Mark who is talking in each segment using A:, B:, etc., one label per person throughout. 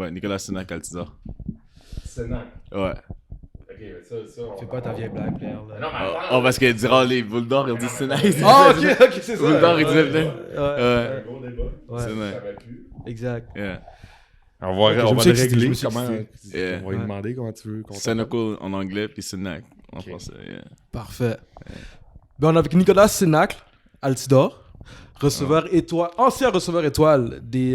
A: Ouais, Nicholas Cenacle-Altidor.
B: Cenacle.
A: Ouais.
B: Ok, ça.
C: Fais pas ta vieille blague, Pierre. Là.
B: Non, mais attends.
A: Oh, parce qu'il dira les boules d'or, ils ont dit Cenacle.
C: Ah, ok, c'est ça.
A: Boules d'or, ils disaient
C: Ouais.
B: Un gros débat.
C: Ouais.
B: Je
A: Cenacle.
B: savais plus.
C: Exact.
A: Yeah.
B: On
C: Ok, je
B: va
C: me suis
B: le
C: excité, je
B: régler
C: me suis
B: comment.
C: excité.
A: Yeah.
B: On va lui demander comment tu veux.
A: Cenacle en anglais, puis Cenacle en
B: Ok.
A: français. Yeah.
C: Parfait. Ben, on est avec Nicholas Cenacle-Altidor, ancien receveur étoile des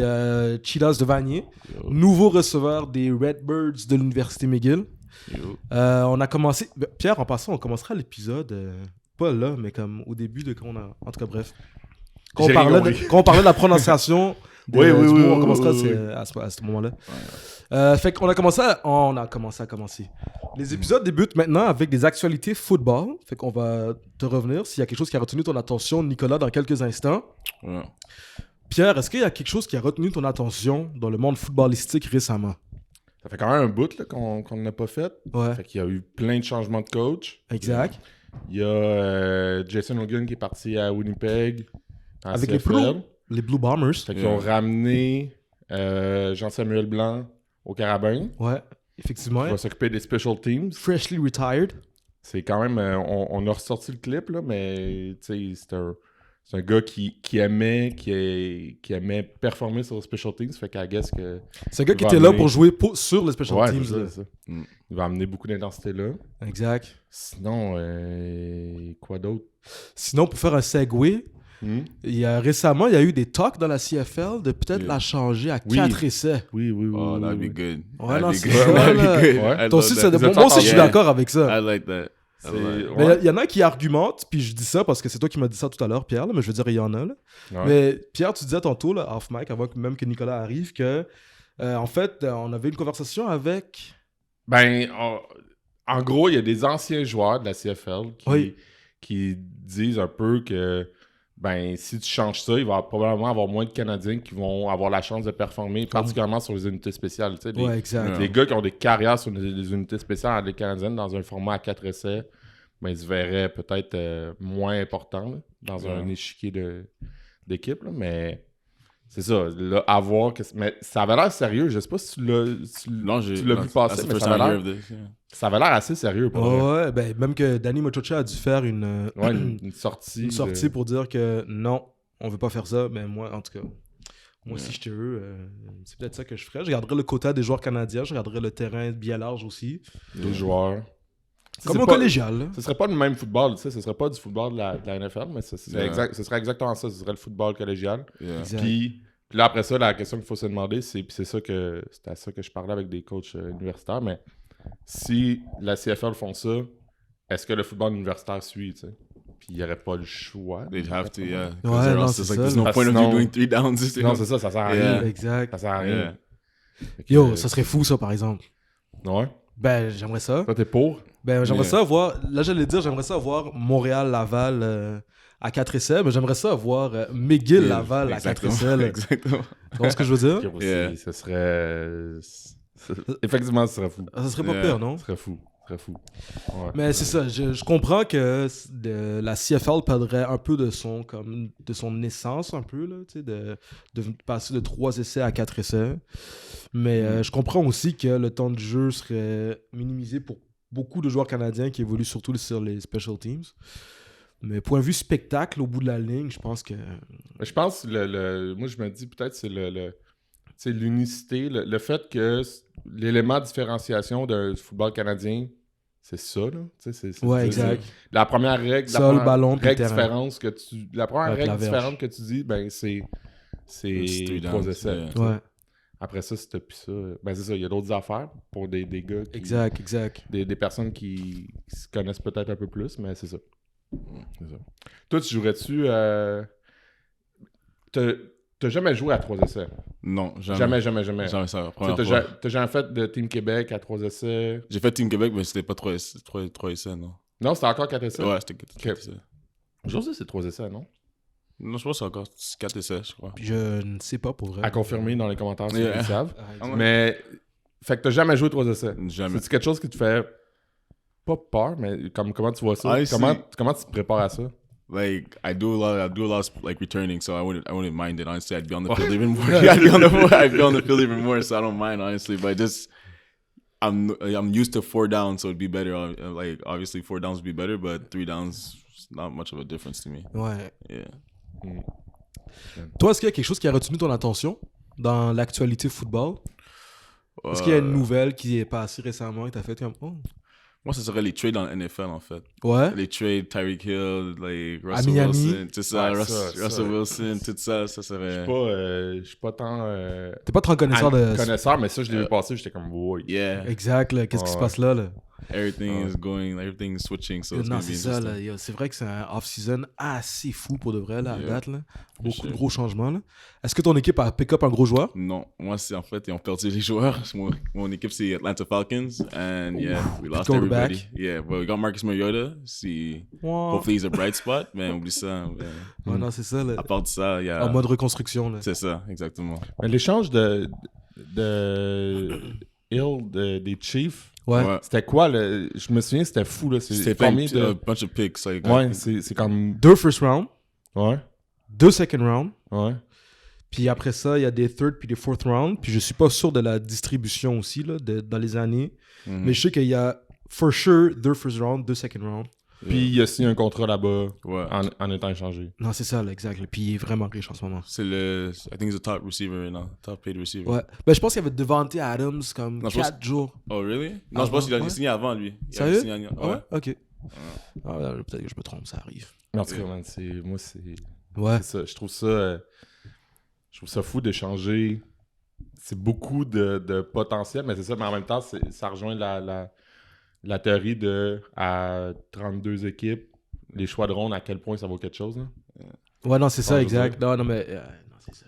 C: Cheetahs de Vanier, nouveau receveur des Redbirds de l'Université McGill.
A: Yo.
C: On a commencé... Pierre, en passant, on commencera l'épisode, pas là, mais comme au début de quand on a... En tout cas, bref. Quand on
B: J'ai
C: parlait
B: compris.
C: quand on parlait de la prononciation du
A: Oui,
C: mot, on
A: oui,
C: commencera
A: oui.
C: à ce moment-là. Fait qu'on a commencé à commencer. Les épisodes débutent maintenant avec des actualités football. Fait qu'on va te revenir s'il y a quelque chose qui a retenu ton attention, Nicolas, dans quelques instants.
A: Ouais.
C: Pierre, est-ce qu'il y a quelque chose qui a retenu ton attention dans le monde footballistique récemment?
B: Ça fait quand même un bout là, qu'on n'a pas fait.
C: Ouais,
B: Fait qu'il y a eu plein de changements de coach.
C: exact.
B: Il y a Jason Hogan qui est parti à Winnipeg. En
C: Avec les
B: CFL.
C: Les Blue Bombers.
B: Fait qu'ils ont ramené Jean-Samuel Blanc au Carabin.
C: Ouais, effectivement.
B: Il va s'occuper des special teams.
C: Freshly retired.
B: C'est quand même... on a ressorti le clip, là, mais tu sais, c'est un gars qui aimait performer sur les special teams. Fait qu'à guess que...
C: C'est un gars qui
B: va
C: était là
B: amener-
C: pour jouer sur les special
B: Ouais,
C: teams.
B: c'est ça,
C: là.
B: c'est ça.
A: Mm.
B: Il va amener beaucoup d'intensité là.
C: Exact.
B: Sinon, quoi d'autre?
C: Sinon, pour faire un segue, récemment, il y a eu des talks dans la CFL de peut-être
A: Yeah.
C: la changer à
B: Oui.
C: 4 essais.
B: Oui.
A: Oh, that'd be good.
C: Ouais,
A: That'd
C: non,
A: be
C: c'est
A: good.
C: ça,
A: That'd
C: là.
A: be good.
B: Ouais.
A: I
C: Toi aussi,
A: love
C: c'est
A: that.
C: moi aussi, je suis
A: Yeah.
C: d'accord avec ça.
A: I like that.
B: C'est-
C: Mais
B: ouais.
C: il y en a qui argumentent, puis je dis ça parce que c'est toi qui m'as dit ça tout à l'heure, Pierre, là, mais je veux dire, il y en a. Là.
B: Ouais.
C: Mais Pierre, tu disais tantôt, là, off mic, avant même que Nicolas arrive, que en fait, on avait une conversation avec.
B: Ben, en gros, il y a des anciens joueurs de la CFL
C: Oui.
B: qui disent un peu que ben si tu changes ça, il va probablement avoir moins de Canadiens qui vont avoir la chance de performer, particulièrement sur les unités spéciales. Tu sais,
C: Ouais, exact.
B: les gars qui ont des carrières sur les unités spéciales des Canadiennes dans un format à 4 essais, ben, ils se verraient peut-être moins importants là, dans un échiquier d'équipe. Là, mais c'est ça, là, à voir. Mais ça avait l'air sérieux. Je sais pas si tu l'as
A: Non,
B: tu l'as vu passer, mais ça avait l'air assez sérieux pour vrai.
C: Ouais, ben, même que Danny Mochocha a dû faire une
B: Sortie.
C: une sortie pour dire que non, on veut pas faire ça. Mais moi, en tout cas, moi, si j'étais eux, c'est peut-être ça que je ferais. Je regarderais le quota des joueurs canadiens, je regarderais le terrain bien large aussi.
B: Des joueurs.
C: Comme
B: C'est
C: au
B: pas-
C: collégial. Là.
B: Ce serait pas le même football, tu sais, ce serait pas du football de la NFL, mais ce serait exactement ça, ce serait le football collégial.
A: Yeah.
C: Exact.
B: Puis là, après ça, la question qu'il faut se demander, c'est à ça que je parlais avec des coachs universitaires, mais si la CFL font ça, est-ce que le football universitaire suit, tu sais? Puis il n'y aurait pas le choix.
A: They'd have to, yeah.
C: Ouais,
A: 'Cause
C: non,
A: else,
C: c'est
A: it's like,
C: ça,
A: there's
C: là.
A: no point of
B: Sinon-
A: you doing 3 downs.
B: Non, c'est ça sert à
A: Yeah.
B: rien.
C: Exact.
B: Ça sert à rien.
A: Yeah.
B: Fait que,
C: Yo, ça serait fou, ça, par exemple.
B: Ouais.
C: Ben, j'aimerais ça.
B: Toi, t'es pour?
C: Ben, j'aimerais
A: Yeah.
C: ça voir. Là, j'allais dire, j'aimerais ça voir Montréal-Laval à 4 essais, mais j'aimerais ça voir McGill-Laval à 4 essais. là.
A: Exactement.
C: Tu vois ce que je veux dire?
B: Puis,
A: Yeah.
B: ce serait... Effectivement, ce serait fou.
C: Ça serait pas
A: Yeah.
C: pire, non?
B: Ce serait fou. Ouais.
C: Mais c'est ça, je comprends que la CFL perdrait un peu de son essence, un peu, là, tu sais, de passer de 3 essais à 4 essais. Mais je comprends aussi que le temps de jeu serait minimisé pour beaucoup de joueurs canadiens qui évoluent surtout sur les special teams. Mais point de vue spectacle, au bout de la ligne, je pense que...
B: Je pense, moi, je me dis peut-être c'est c'est l'unicité, le fait que l'élément de différenciation d'un football canadien, c'est ça, là.
C: Ouais, exact.
B: La première règle,
C: Sol, ballon, puis
B: règle
C: terrain.
B: différence la première
C: Avec la
B: règle
C: verge.
B: différente que tu dis, ben c'est
A: C'est
B: 3
A: downs,
B: essais.
A: yeah.
B: tu sais.
C: Ouais,
B: Après ça, si t'as plus ça, ben c'est ça, il y a d'autres affaires pour des gars qui,
C: exact.
B: des personnes qui se connaissent peut-être un peu plus, mais c'est ça. C'est ça. Toi, tu jouerais-tu t'as jamais joué à 3 essais?
A: Non, jamais.
B: Jamais.
A: Jamais ça,
B: Tu sais,
A: première
B: T'as
A: fois.
B: t'as jamais fait de Team Québec à 3 essais?
A: J'ai fait Team Québec, mais c'était pas 3 essais, non.
B: Non, c'était encore 4 essais?
A: Ouais, c'était 4 essais.
B: Aujourd'hui, c'est 3 essais, non?
A: Non, je pense que c'est encore 4 essais, je crois.
C: Puis je ne sais pas pour vrai.
B: À confirmer dans les commentaires si
A: Yeah.
B: ils savent.
C: Ah,
B: Mais, fait que t'as jamais joué 3 essais?
A: Jamais.
B: C'est quelque chose qui te fait pas peur, mais comment tu vois ça?
A: Ah,
B: Comment tu te prépares à ça?
A: like I do a lot of like returning, so I wouldn't mind it. Honestly, I'd be on the field even more. I'd be on the field even more, so I don't mind honestly. But just I'm used to 4 downs, so it'd be better. Like obviously 4 downs would be better, but 3 downs not much of a difference to me.
C: Ouais.
A: Yeah.
C: Toi, est-ce qu'il y a quelque chose qui a retenu ton attention dans l'actualité football? Est-ce qu'il y a une nouvelle qui est passée récemment et t'as fait comme
A: Moi, ce serait les trades dans la NFL, en fait.
C: Ouais.
A: Les trades, Tyreek Hill, like Russell
C: Miami.
A: Wilson, tout ça,
B: Ouais,
A: Russell Wilson, tout ça, ça serait...
B: Je suis pas tant...
C: T'es pas trop connaisseur de...
B: connaisseur, mais ça, je l'ai vu passer, j'étais comme, wow.
A: Yeah.
C: Exact, là. Qu'est-ce qui se passe là?
A: Everything is switching, so it's
C: Non,
A: going to be
C: c'est ça, là.
A: interesting.
C: C'est vrai que c'est un off-season assez fou pour de vrai, là, à
A: Yeah.
C: date, là. Beaucoup de gros changements, là. Est-ce que ton équipe a pick up un gros joueur?
A: Non, moi, c'est en fait, ils ont perdu les joueurs. Mon équipe, c'est Atlanta Falcons, and yeah, we lost
C: quarterback.
A: everybody. Yeah, but we got Marcus Mariota. Hopefully he's a bright spot, mais oublie ça.
C: Ouais, non, c'est ça, là.
A: À part de ça, il y a...
C: En mode reconstruction, là.
A: C'est ça, exactement.
B: Mais l'échange de Hill des Chiefs,
C: Ouais.
B: c'était quoi? Je me souviens, c'était fou, là.
A: C'était
B: combien
A: a bunch of picks. Like,
B: Ouais, c'est comme...
C: 2 first round,
B: Ouais,
C: 2 second round,
B: ouais.
C: puis après ça, il y a des third puis des fourth round, puis je suis pas sûr de la distribution aussi, là, dans les années. Mais je sais qu'il y a, for sure, 2 first round, 2 second round.
B: Puis il a signé un contrat là-bas
A: Ouais.
B: en étant échangé.
C: Non, c'est ça, là, exact. Puis il est vraiment riche en ce moment.
A: C'est I think he's a top receiver right now, top paid receiver.
C: Ouais. Ben, je pense qu'il y avait Devante Adams comme
A: Non, je
C: 4 jours.
A: Oh, really? Non, je pense qu'il a signé avant, lui. Il
C: Sérieux?
A: avait signé
C: Ah
A: ouais.
C: ouais? Ok. Ah, là, peut-être que je me trompe, ça arrive.
B: Mais en tout cas, man, moi, c'est
C: Ouais.
B: ça. Je trouve ça fou d'échanger. C'est beaucoup de potentiel, mais c'est ça. Mais en même temps, ça rejoint la théorie de à 32 équipes, les choix de ronde, à quel point ça vaut quelque chose. Là.
C: Ouais, non, c'est ça,
B: je
C: exact. Non, mais non, c'est ça.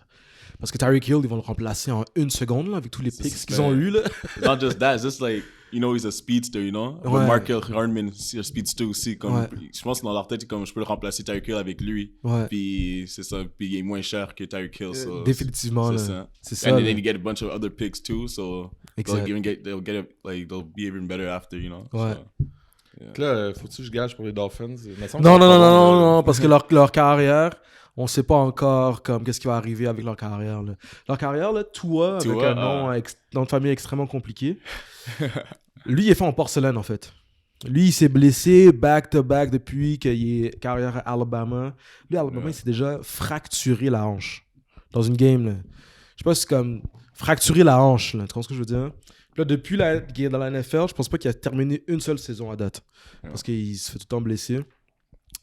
C: Parce que Tyreek Hill, ils vont le remplacer en 1 seconde, là, avec tous les picks qu'ils ont eu, là.
A: Not just that, it's just like, you know, he's a speedster, you know?
C: Ouais.
A: Markel Hardman, c'est un speedster aussi. Comme,
C: Ouais.
A: Je pense que dans leur tête, comme je peux le remplacer Tyreek Hill avec lui.
C: Ouais.
A: Puis c'est ça, puis il est moins cher que Tyreek Hill. So
C: Définitivement, là.
A: c'est ça.
C: C'est ça.
A: And
C: là.
A: then you get a bunch of other picks too, so
C: Exact.
A: they'll be even better after, you know?
C: Ouais.
A: So,
B: Donc là, faut-tu que je gage pour les Dolphins?
C: Non, parce que leur carrière, on sait pas encore comme qu'est-ce qui va arriver avec leur carrière. Là. Leur carrière, là, Tua, avec un nom de famille extrêmement compliqué. Lui, il est fait en porcelaine, en fait. Lui, il s'est blessé back-to-back depuis qu'il est carrière à Alabama. Lui, à Alabama, il s'est déjà fracturé la hanche dans une game. Là. Je sais pas si c'est comme fracturer la hanche. Là. Tu comprends ce que je veux dire? Puis là, depuis qu'il est dans la NFL, je pense pas qu'il a terminé une seule saison à date. Parce qu'il se fait tout le temps blesser.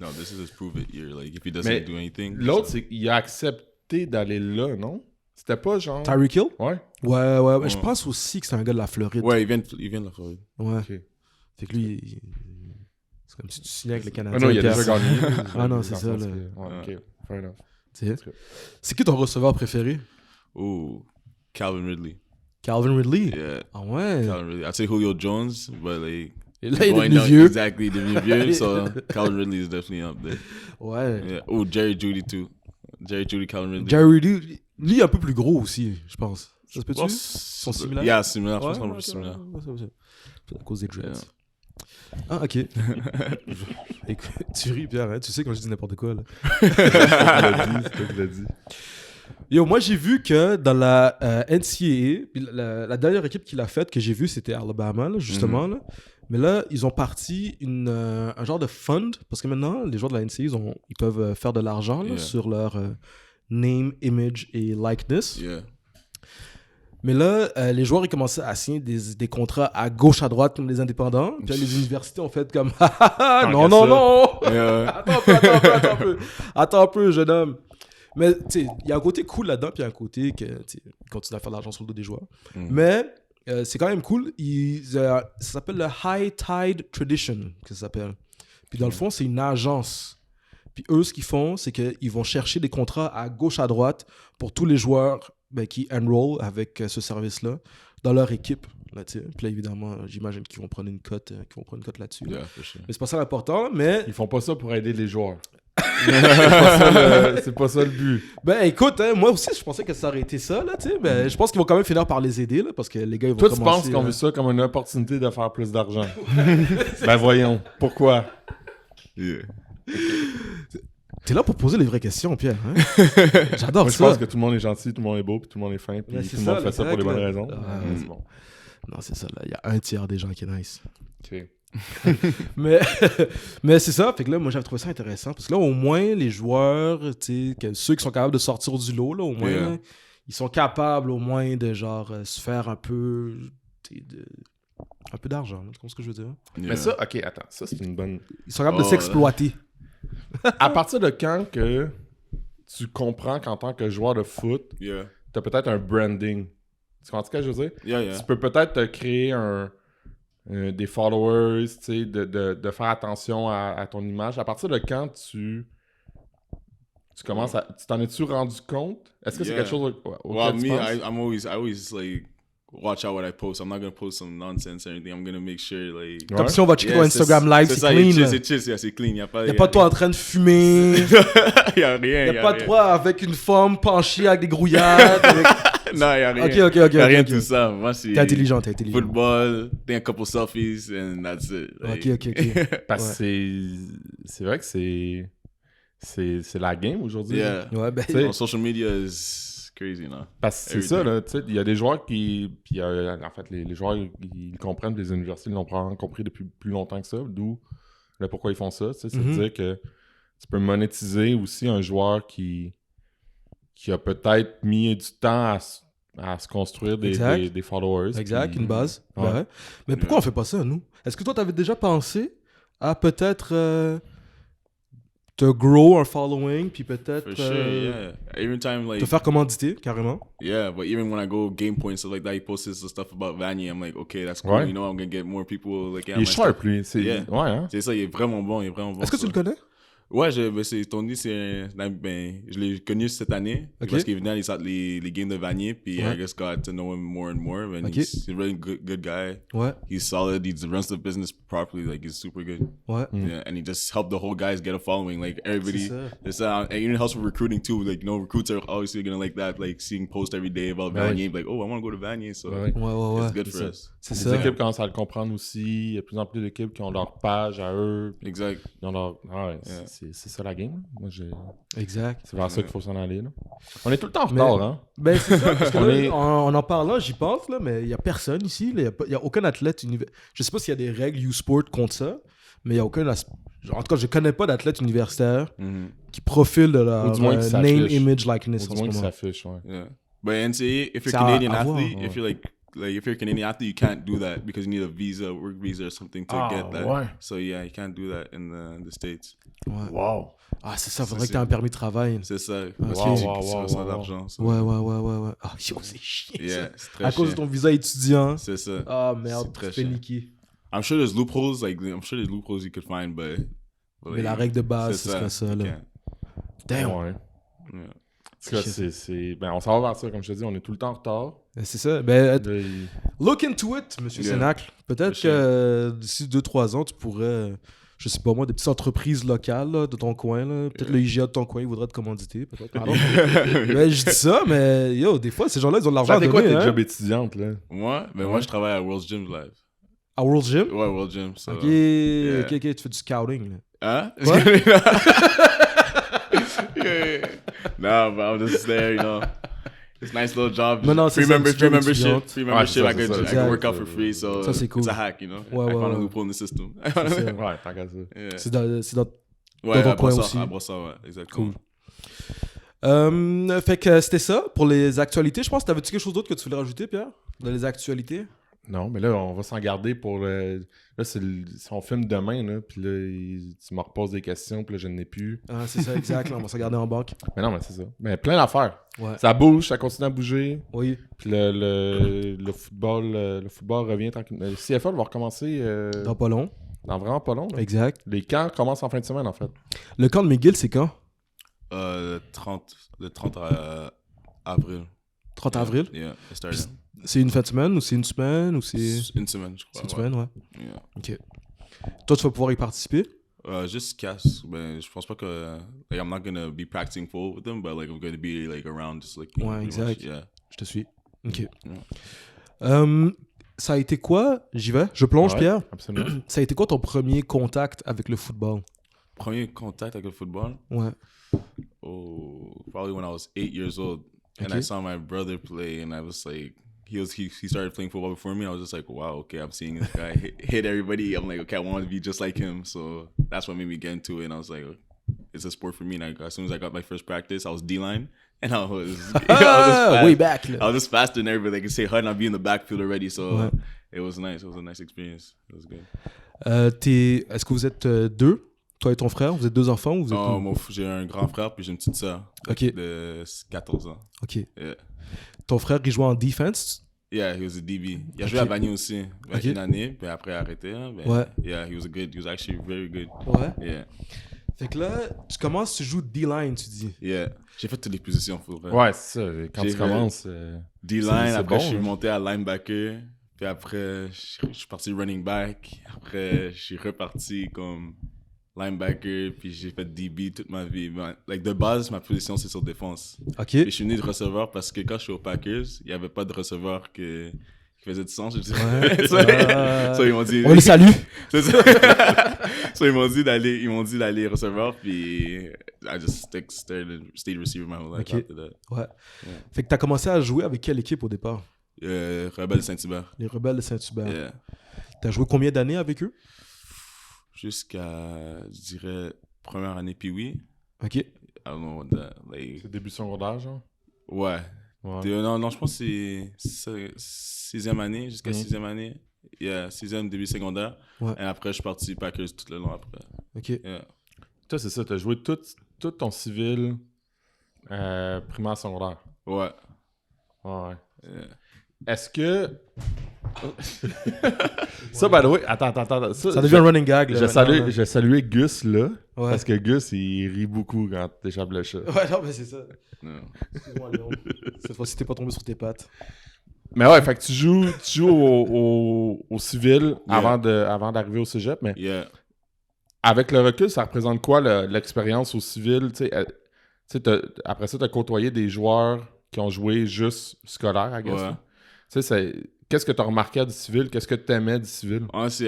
A: no, this is his prove it year. Like, if he doesn't do anything.
B: L'autre, c'est qu'il a accepté d'aller là, non? C'était pas genre...
C: Tyreek Hill?
B: Ouais.
C: Ouais. Mais je pense aussi que c'est un gars de la Floride.
A: Ouais, il vient de la Floride.
C: Ouais.
B: Ok.
C: Fait que lui, c'est comme si tu signais avec les
B: Ah
C: Canadiens.
B: non, il a déjà
C: Pierre.
B: gagné.
C: Ah non, c'est ça, là.
B: Ouais, ok. Fair enough.
C: Tu sais. C'est qui ton receveur préféré?
A: Ooh, Calvin Ridley.
C: Calvin Ridley?
A: Yeah.
C: Ah ouais?
A: Calvin Ridley. I'd say Julio Jones, but like...
C: Et là, il est
A: going
C: devenu
A: down-
C: vieux.
A: Exactly, devenu vieux. So Calvin Ridley is definitely up there.
C: Ouais.
A: Yeah. Oh, Jerry Judy too. Jerry Judy, Calvin Ridley.
C: Jerry Ridley, lui, un peu plus gros aussi, je pense. Ça se peut-tu?
A: Ils
C: sont similaires?
A: Yeah, similaire. Je
C: Ouais,
A: pense qu'on
C: ok,
A: est similaire.
C: ouais. C'est à cause des dreads. Ah, ok. Écoute, tu ris, Pierre, hein? Tu sais quand je dis n'importe quoi, là.
B: C'est toi qui l'as dit.
C: Yo, moi, j'ai vu que dans la NCAA, puis la dernière équipe qu'il a faite, que j'ai vue, c'était Alabama, là, justement. Là. Mais là, ils ont parti un genre de fund, parce que maintenant, les joueurs de la NCAA, ils peuvent faire de l'argent là, sur leur name, image et likeness.
A: Yeah.
C: Mais là, les joueurs, ils commençaient à signer des contrats à gauche, à droite, comme les indépendants. Puis là, les universités ont fait comme « Non!
A: Yeah.
C: Attends un peu, jeune homme. » Mais tu sais, il y a un côté cool là-dedans, puis il y a un côté que ils continuent à faire de l'argent sur le dos des joueurs. Mais c'est quand même cool. Ça s'appelle le High Tide Tradition, que ça s'appelle. Puis dans le fond, c'est une agence. Puis eux, ce qu'ils font, c'est qu'ils vont chercher des contrats à gauche, à droite pour tous les joueurs qui enroll avec ce service-là dans leur équipe. Là, puis là, évidemment, j'imagine qu'ils vont prendre une cote là-dessus. Là.
A: Yeah, for sure.
C: Mais c'est pas ça l'important, mais...
B: Ils font pas ça pour aider les joueurs. C'est pas ça le but.
C: Ben écoute, hein, moi aussi je pensais que ça aurait été ça, là, tu sais, mais je pense qu'ils vont quand même finir par les aider, là, parce que les gars ils vont
B: Toi, tu
C: commencer...
B: penses qu'on veut ça comme une opportunité de faire plus d'argent? Ben voyons, pourquoi?
A: Yeah.
C: T'es là pour poser les vraies questions, Pierre. Hein? J'adore
B: Moi,
C: ça.
B: je pense que tout le monde est gentil, tout le monde est beau, puis tout le monde est fin, puis
C: Ouais,
B: tout
C: c'est
B: le monde
C: ça,
B: fait ça pour les bonnes
C: là.
B: raisons.
C: Ouais,
B: C'est bon.
C: Non, c'est ça. Là. Il y a un tiers des gens qui est nice.
B: Ok.
C: mais c'est ça. Fait que là, moi, j'avais trouvé ça intéressant. Parce que là, au moins, les joueurs, tu sais, ceux qui sont capables de sortir du lot, là, au moins, là, ils sont capables, au moins, de genre se faire un peu... un peu d'argent, tu comprends ce que je veux dire?
B: Mais ça, ok, attends, ça c'est une bonne...
C: Ils sont capables de s'exploiter.
B: À partir de quand que tu comprends qu'en tant que joueur de foot, t'as peut-être un branding? Tu comprends ce que je veux dire? Tu peux peut-être te créer des followers, tu sais, de faire attention à ton image. À partir de quand tu commences à... Tu t'en es-tu rendu compte? Est-ce que c'est quelque chose auquel tu penses?
A: I always like watch out what I post. I'm not gonna post some nonsense or anything. I'm gonna make sure like.
C: Comme si on va checker ton Instagram live, c'est clean.
A: C'est clean. Y a pas
C: toi en train de fumer.
A: Y a rien.
C: Y a pas toi avec une femme penchée avec des grouillades.
A: Non, y a rien.
C: Ok.
A: Y a rien de tout ça. Moi, c'est.
C: T'es intelligent.
A: Football, take a couple selfies and that's it. Like...
C: Ok.
B: Parce que c'est vrai que c'est la game aujourd'hui.
A: Yeah.
C: Ouais, ben.
A: Social media is crazy, non?
B: Parce que c'est ça, là, tu sais, il y a des joueurs qui... Puis en fait, les joueurs, ils comprennent, les universités l'ont probablement compris depuis plus longtemps que ça, d'où là, pourquoi ils font ça, tu sais, c'est de dire que tu peux monétiser aussi un joueur qui a peut-être mis du temps à se construire des followers.
C: Exact,
B: puis...
C: une base.
B: Ouais.
C: Ouais. Mais pourquoi on fait pas ça, nous? Est-ce que toi, t'avais déjà pensé à peut-être... te grow un following, puis peut-être
A: For sure, yeah. Every time, like,
C: te faire commanditer, carrément.
A: Yeah, but even when I go game points, stuff like that, he posts the stuff about Vanier. I'm like, okay, that's cool.
B: Ouais.
A: You know, I'm gonna get more people. Like,
B: Il est sharp, lui.
A: Yeah.
B: Ouais, hein?
A: C'est ça, il est vraiment bon.
C: Est-ce que tu le connais?
A: Ouais, Tony, je l'ai connu cette année.
C: Okay.
A: Parce qu'il venait à les games de Vanier, puis I just got to know him more and more. And he's a really good guy.
C: Ouais.
A: He's solid. He runs the business properly. Like, he's super good.
C: Ouais.
A: Yeah, and he just helped the whole guys get a following. Like, everybody. And even helps with recruiting too. Like, you know, recruits are obviously gonna like that. Like, seeing posts every day about Vanier. Like, oh, I want to go to Vanier. So, it's good for us.
C: C'est
B: ça.
C: ça.
B: Les équipes commencent à le comprendre aussi. Il y a de plus en plus d'équipes qui ont leur page à eux.
A: Exact.
B: Ils ont leur... c'est ça la game. Moi,
C: Exact.
B: C'est vers ça qu'il faut s'en aller. Là. On est tout le temps en retard, hein?
C: Ben, c'est ça. Parce que là, en parlant, j'y pense, là, mais il n'y a personne ici. Il n'y a aucun athlète universitaire. Je sais pas s'il y a des règles U-Sport contre ça, mais il n'y a aucun. En tout cas, je connais pas d'athlète universitaire qui profile de leur name, image, likeness.
B: Ou du moins qui s'affiche, ouais.
A: Yeah. But NCAA, if you're a Canadian athlete, if you're if you're a Canadian athlete, you can't do that because you need a visa, work visa or something to get that.
B: Ouais.
A: So yeah, you can't do that in the States.
C: Ouais.
B: Wow.
C: Ah, c'est ça, faudrait que tu aies un permis de travail.
A: C'est ça.
C: Parce
A: que ça d'argent.
C: Ouais. Ah, yo, c'est chiant.
A: Yeah, c'est très
C: à cause de ton visa étudiant.
A: C'est ça.
C: Ah, merde, tu fais niquer.
A: I'm sure there's loopholes, you could find, but
C: mais la règle de base, ce serait ça, là. Damn.
B: Ouais. Ben, on s'en va vers ça, comme je te dis, on est tout le temps en retard.
C: C'est ça. Ben, look into it, monsieur Cenacle. Peut-être que d'ici 2-3 ans, tu pourrais, je sais pas moi, des petites entreprises locales là, de ton coin. Là. Peut-être le IGA de ton coin, il voudrait te commanditer. Ben, je dis ça, mais yo, des fois, ces gens-là, ils ont de l'argent à donner.
B: C'est quoi tes jobs étudiantes, là?
A: Moi, je travaille à World's Gym Live.
C: À World's Gym?
A: Ouais, World Gym. So,
C: ok, tu fais du scouting. Là.
A: Hein?
C: Ouais?
A: No, but I'm just there, you know. It's a nice little job.
C: No,
A: free membership. I could work out
C: Exact.
A: for free, so
C: ça, c'est cool.
A: it's a hack, you know.
C: Ouais,
A: I found a loophole in the system.
B: Ouais, tant qu'à ça.
A: Yeah.
C: C'est dans
A: ton
C: coin aussi.
A: À Brossard, ouais, exactement.
C: Cool. Fait que c'était ça pour les actualités. Je pense que t'avais-tu quelque chose d'autre que tu voulais rajouter, Pierre? Dans les actualités?
B: Non, mais là, on va s'en garder pour le... Là, on filme demain, là, puis là, tu me reposes des questions, puis là, je n'en ai plus.
C: Ah, c'est ça, exact. Là, on va s'en garder en banque.
B: Mais non, mais c'est ça. Mais plein d'affaires.
C: Ouais.
B: Ça bouge, ça continue à bouger.
C: Oui.
B: Puis le football revient tranquillement. Le CFL va recommencer...
C: Dans pas long.
B: Dans vraiment pas long. Là.
C: Exact.
B: Les camps commencent en fin de semaine, en fait.
C: Le camp de McGill, c'est quand?
A: Le 30 avril.
C: 30 avril?
A: Yeah, it started.
C: C'est une fin de semaine ou c'est une semaine ou c'est...
A: Une semaine, je crois.
C: C'est une semaine, ouais.
A: Yeah.
C: Ok. Toi, tu vas pouvoir y participer?
A: Juste casse. Ben, je pense pas que... Like, I'm not gonna be practicing full with them, but like, I'm gonna be like around just like...
C: Ouais, exact.
A: Yeah.
C: Je te suis. Ok.
A: Yeah.
C: Ça a été quoi? J'y vais? Je plonge,
B: ouais,
C: Pierre?
B: Absolument.
C: Ça a été quoi ton premier contact avec le football?
A: premier contact avec le football?
C: Ouais.
A: Oh, probably when I was 8 years old. And I saw my brother play, and I was like, he started playing football before me. I was just like, wow, okay, I'm seeing this guy hit everybody. I'm like, okay, I want to be just like him. So that's what made me get into it. And I was like, it's a sport for me. And as soon as I got my first practice, I was D-line. And I was
C: way back.
A: I was just faster than everybody. They could say HUD and I'd be in the backfield already. So it was nice. It was a nice experience. It was good.
C: Est-ce que vous êtes deux? Toi et ton frère? Vous êtes deux enfants ou vous êtes
A: j'ai un grand frère puis j'ai une petite sœur de 14 ans.
C: OK.
A: Yeah.
C: Ton frère, il jouait en defense?
A: Yeah, he was a DB. Il a joué à Bagny aussi, une année, puis après arrêté. Hein, yeah, he was actually very good.
C: Ouais.
A: Yeah.
C: Fait que là, tu joues D-line, tu dis.
A: Yeah. J'ai fait toutes les positions.
B: Ouais, c'est ça. Quand tu commences...
A: D-line, après je suis monté à linebacker, puis après je suis parti running back, après je suis reparti comme linebacker, puis j'ai fait DB toute ma vie. Like, de base, ma position, c'est sur défense.
C: OK.
A: Et je suis venu de receveur parce que quand je suis aux Packers, il n'y avait pas de receveur qui faisait du sens. So, ils m'ont dit...
C: On les salue!
A: C'est ça. So, ils m'ont dit d'aller receveur, puis I just stayed receiver my whole life after that.
C: Ouais. Yeah. Fait que t'as commencé à jouer avec quelle équipe au départ?
A: Rebelles de Saint-Hubert.
C: Les Rebelles de Saint-Hubert.
A: Yeah.
C: T'as joué combien d'années avec eux?
A: Jusqu'à, je dirais, première année Pee-Wee.
C: OK.
A: I don't know what that, like...
B: C'est début secondaire, genre?
A: Ouais. Non, je pense que c'est sixième année, jusqu'à sixième année. Yeah, sixième, début secondaire. Ouais. Et après, je suis parti Packers tout le long après.
C: OK.
A: Yeah.
B: Toi, c'est ça, t'as joué tout ton civil primaire secondaire.
A: Ouais.
B: Ouais.
A: Yeah.
B: Est-ce que... Ça, by the way, attends.
C: Ça devient un running gag. Là,
B: je saluais Gus, là, parce que Gus, il rit beaucoup quand t'échappes le chat.
C: Ouais, non, mais c'est ça. Non. Excuse-moi, Léon. Cette fois-ci, t'es pas tombé sur tes pattes.
B: Mais ouais, fait que tu joues au civil avant d'arriver au cégep, mais avec le recul, ça représente quoi l'expérience au civil? Après ça, t'as côtoyé des joueurs qui ont joué juste scolaire, I guess. Tu sais, qu'est-ce que tu as remarqué du civil? Qu'est-ce que tu aimais du civil?
A: Honestly,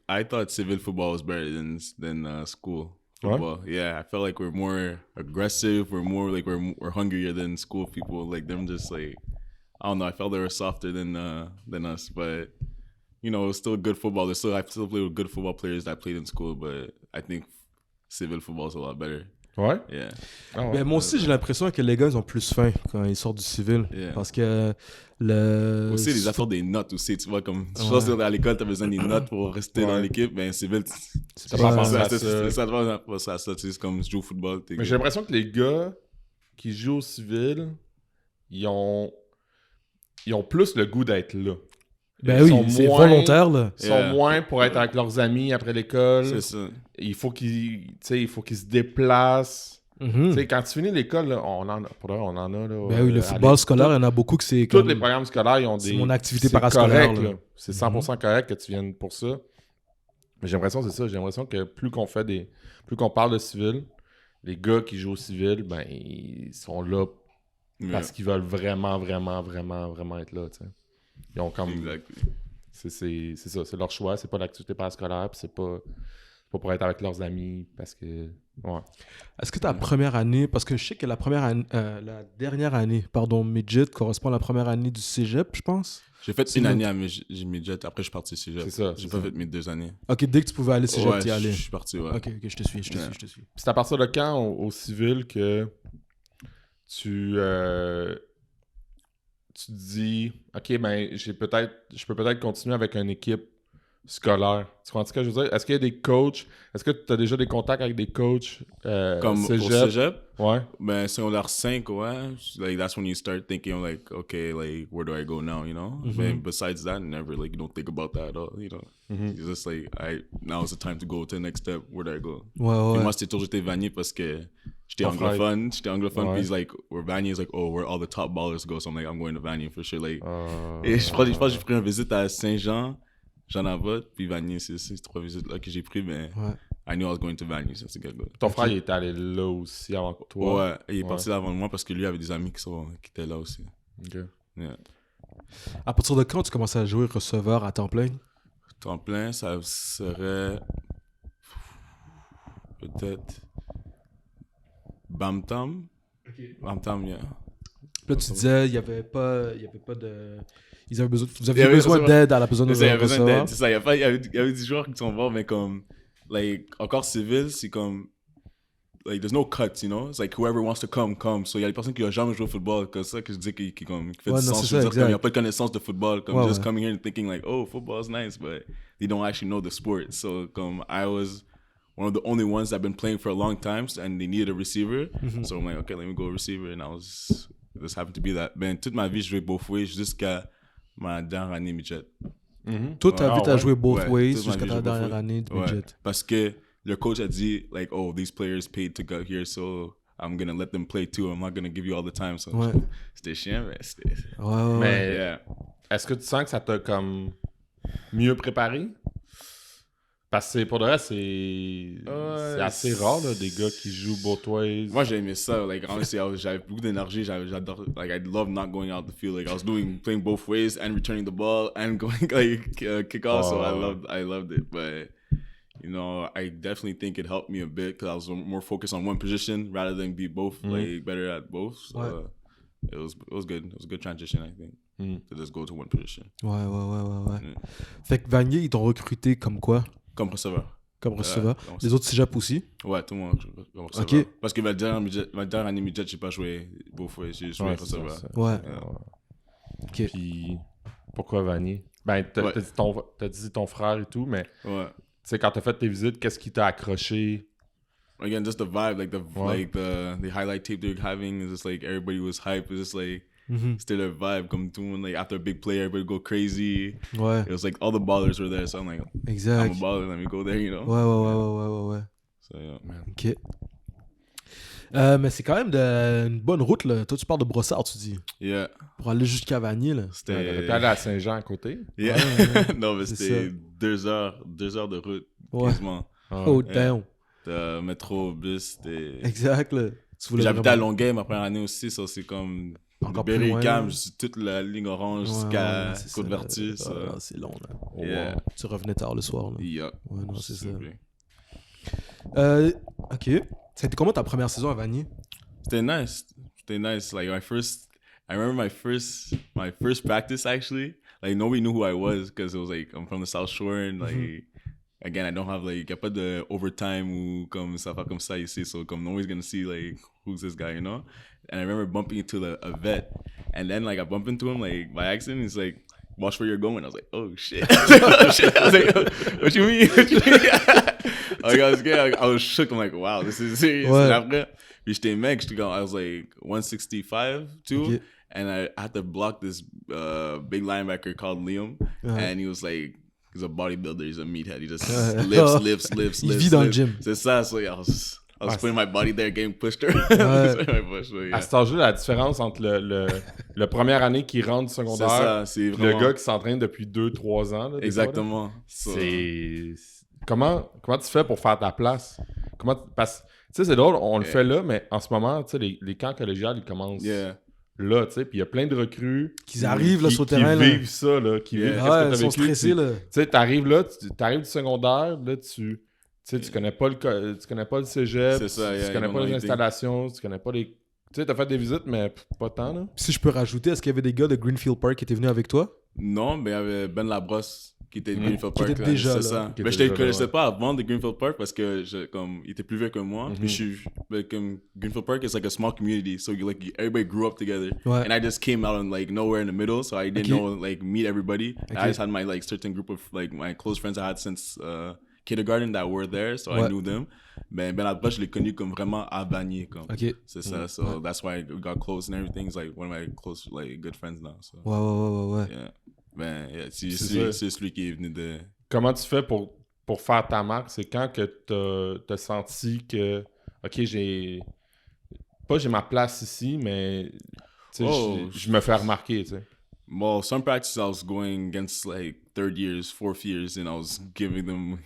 A: I thought civil football was better than school football. Ouais? Yeah, I felt like we're more aggressive. We're more like we're hungrier than school people. Like them, just like I don't know. I felt they were softer than us, but you know, it's still good football. I still play with good football players that played in school, but I think civil football is a lot better.
B: Ouais?
A: Yeah.
C: Oh, ouais. Ben, moi aussi, j'ai l'impression que les gars, ils ont plus faim quand ils sortent du civil.
A: Yeah.
C: Parce que
A: aussi, les affaires des notes aussi, tu vois, comme je pense qu'à l'école, t'as besoin des notes pour rester dans l'équipe, ben civil,
B: t'as pas pensé à ça.
A: Ça te va penser à ça, tu sais, comme je joue au football.
B: Mais j'ai l'impression que les gars qui jouent au civil, ils ont plus le goût d'être là.
C: Ben oui, c'est volontaire, là.
B: Ils sont moins pour être avec leurs amis après l'école.
A: C'est ça.
B: Il faut qu'ils se déplacent. Mm-hmm. Quand tu finis l'école, là, on en a. Là,
C: ben oui, le football scolaire, il y en a beaucoup que c'est
B: tous
C: comme...
B: les programmes scolaires, ils ont des...
C: C'est mon activité parascolaire.
B: Correct, là. C'est 100% correct que tu viennes pour ça. Mais j'ai l'impression que c'est ça. J'ai l'impression que plus qu'on parle de civil, les gars qui jouent au civil, ben, ils sont là parce qu'ils veulent vraiment, vraiment, vraiment, vraiment être là, tu sais. Ils ont comme...
A: Exactly.
B: C'est ça, c'est leur choix, c'est pas l'activité parascolaire, puis c'est pas pour être avec leurs amis, parce que... Ouais.
C: Est-ce que ta première année, parce que je sais que la dernière année, midget correspond à la première année du cégep, je pense?
A: J'ai fait une année à midget, après je suis parti cégep.
B: C'est ça.
A: J'ai pas fait mes 2 années.
C: Ok, dès que tu pouvais aller cégep, t'y allais.
A: Je suis parti, ouais.
C: Ok, je te suis.
B: C'est à partir de quand, au civil, que tu te dis, ok, ben, je peux peut-être continuer avec une équipe scolaire. Tu comprends ce que je veux dire? Est-ce qu'il y a des coachs? Est-ce que tu as déjà des contacts avec des coachs
A: comme
B: cégep?
A: Au cégep?
B: Ouais.
A: Ben, secondaire 5, ouais. Like, that's when you start thinking, like, okay, like, where do I go now, you know? Mm-hmm. But besides that, never, like, you don't think about that at all, you know? Mm-hmm. It's just like, now is the time to go to the next step. Where do I go?
C: Ouais.
A: Puis moi, c'était toujours j'étais vanier parce que j'étais anglophone. Ouais. Puis he's like, where Vanier is like, oh, where all the top ballers go. So I'm like, I'm going to Vanier for sure. Like, et je pense que j'ai pris une visite à Saint-Jean, Jean-Abbott, puis Vanier. C'est ces 3 visites-là que j'ai pris, mais I knew I was going to Vanier. So c'est good.
B: Ton frère, il est allé là aussi avant toi?
A: Ouais, il est parti là avant moi parce que lui avait des amis qui étaient là aussi.
B: OK.
A: Yeah.
C: À partir de quand tu commençais à jouer receveur à temps plein?
A: Temps plein, ça serait... peut-être Bamtam. Bamtam, yeah.
C: Là, tu disais, il n'y avait pas de... Vous aviez besoin d'aide à la besoin de receveur.
A: C'est ça, il y avait des joueurs qui sont bons, mais comme, like, encore civil, c'est comme, like, there's no cuts, you know? It's like, whoever wants to come. So, il y a des personnes qui n'ont jamais joué au football, comme ça que je dis qui fait du sens. Il n'y a pas de connaissance de football, comme just coming here and thinking, like, oh, football is nice, but they don't actually know the sport. So, comme, I was one of the only ones that have been playing for a long time, and they needed a receiver. Mm-hmm. So, I'm like, okay, let me go receiver, and this happened to be that. Ben, toute ma vie, je jouais both ways jusqu'à ma dernière année midget.
C: Mm-hmm. Toute ta vie, t'as joué both ways jusqu'à ta dernière année de midget.
A: Parce que le coach a dit, like, oh, these players paid to go here, so I'm going to let them play too. I'm not going to give you all the time. So, c'était chiant, mais c'était...
B: Mais
A: yeah.
B: Est-ce que tu sens que ça t'a comme mieux préparé? Parce que pour de vrai, c'est assez rare, là, des gars qui jouent both ways.
A: Moi, j'ai aimé ça. Like, honestly, j'avais beaucoup d'énergie. J'adore. Like, I love not going out the field. Like, I was playing both ways and returning the ball and going, like, kick off. So I loved it. But, you know, I definitely think it helped me a bit because I was more focused on one position rather than be both, like, better at both. So, it was good. It was a good transition, I think, to just go to one position.
C: Ouais. Fait que Vanier, ils t'ont recruté comme quoi?
A: Comme receveur.
C: Les autres cégep aussi?
A: Ouais, tout le monde comme receveur. Okay. Parce que ma dernière année midget, j'ai pas joué beau fois, j'ai joué receveur.
C: Ouais.
B: Okay. Puis, pourquoi Vanier? Ben, t'as dit ton frère et tout, mais tu sais, quand t'as fait tes visites, qu'est-ce qui t'a accroché?
A: Again, just the vibe, like the highlight tape they're having, is just like everybody was hype. It's just like still a vibe, comme tout le monde, like after a big play, everybody go crazy. Ouais. It was like all the ballers were there, so I'm like, I'm a baller, let me go there, you know.
C: Ouais.
A: So yeah, man.
C: Ok. Mais c'est quand même une bonne route, là. Toi, tu pars de Brossard, tu dis.
A: Yeah.
C: Pour aller jusqu'à Vanier, là.
B: T'es allé à Saint-Jean à côté.
A: Yeah. Non, mais c'était 2 heures de route, quasiment.
C: Oh, damn.
A: De métro, bus, c'était...
C: Exact, là.
A: J'habitais à Longueuil ma première année aussi, ça c'est comme...
C: Encore
A: Berry Cam, toute la ligne orange jusqu'à Côte-Vertu.
C: C'est long, là.
A: Yeah.
C: Tu revenais tard le soir, là.
A: Yeah.
C: Ouais, non, c'est ça. Ok. Ça a été comment ta première saison à Vanier?
A: C'était nice. Like I remember my first practice actually. Like nobody knew who I was because it was like I'm from the South Shore and like again I don't have like y a pas de overtime ou comme ça fait comme ça ici, so comme nobody's gonna see like who's this guy, you know. And I remember bumping into a vet, and then like I bumped into him like by accident. He's like, "Watch where you're going." I was like, "Oh shit!" I was like, "What you mean?" Like, I was scared. I was shook. I'm like, "Wow, this is serious."
C: Ouais.
A: And après, puis j'étais mec, I was like 165 too, and I had to block this big linebacker called Liam, and he was like. He's a bodybuilder. He's a meathead. He just lifts.
C: Il vit dans le gym.
A: C'est ça. So yeah, I was putting my body there, getting pushed around.
B: À cet âge-là, la différence entre le première année qui rentre du secondaire
A: c'est
B: vraiment... le gars qui s'entraîne depuis 2-3 ans. Là,
A: exactement.
B: C'est... Comment tu fais pour faire ta place? Parce que, tu sais, c'est drôle, on le fait là, mais en ce moment, tu sais, les camps collégiales, ils commencent... Là, tu sais, puis il y a plein de recrues
C: qui arrivent là, sur le terrain.
B: Qui vivent ça, là. Qui vivent qu'est-ce que
C: ils sont stressés, là.
B: Tu sais, t'arrives là, t'arrives du secondaire, là, tu connais pas le cégep, tu connais pas les installations, tu connais pas les... Tu sais, t'as fait des visites, mais pas tant, là.
C: Si je peux rajouter, est-ce qu'il y avait des gars de Greenfield Park qui étaient venus avec toi?
A: Non, mais il y avait Ben Labrosse qui était de Greenfield Park.
C: Qui était déjà là.
A: C'est ça. Mais je ne connaissais pas avant de Greenfield Park parce que il était plus vieux que moi. Puis comme Greenfield Park is like a small community, so everybody grew up together. And I just came out and like nowhere in the middle, so I didn't know like meet everybody. I just had my like certain group of like my close friends I had since kindergarten that were there, so I knew them. Mais Ben Labrosse, je l'ai connu comme vraiment à Vanier, comme. C'est ça. So that's why we got close and everything. He's like one of my close like good friends now. So.
C: Ouais.
A: Yeah. Ben, c'est celui qui est venu de...
B: Comment tu fais pour faire ta marque? C'est quand que t'as senti que, OK, j'ai ma place ici, mais je me fais remarquer, tu sais.
A: Well, some practices I was going against like 3rd years, 4th years, and I was giving them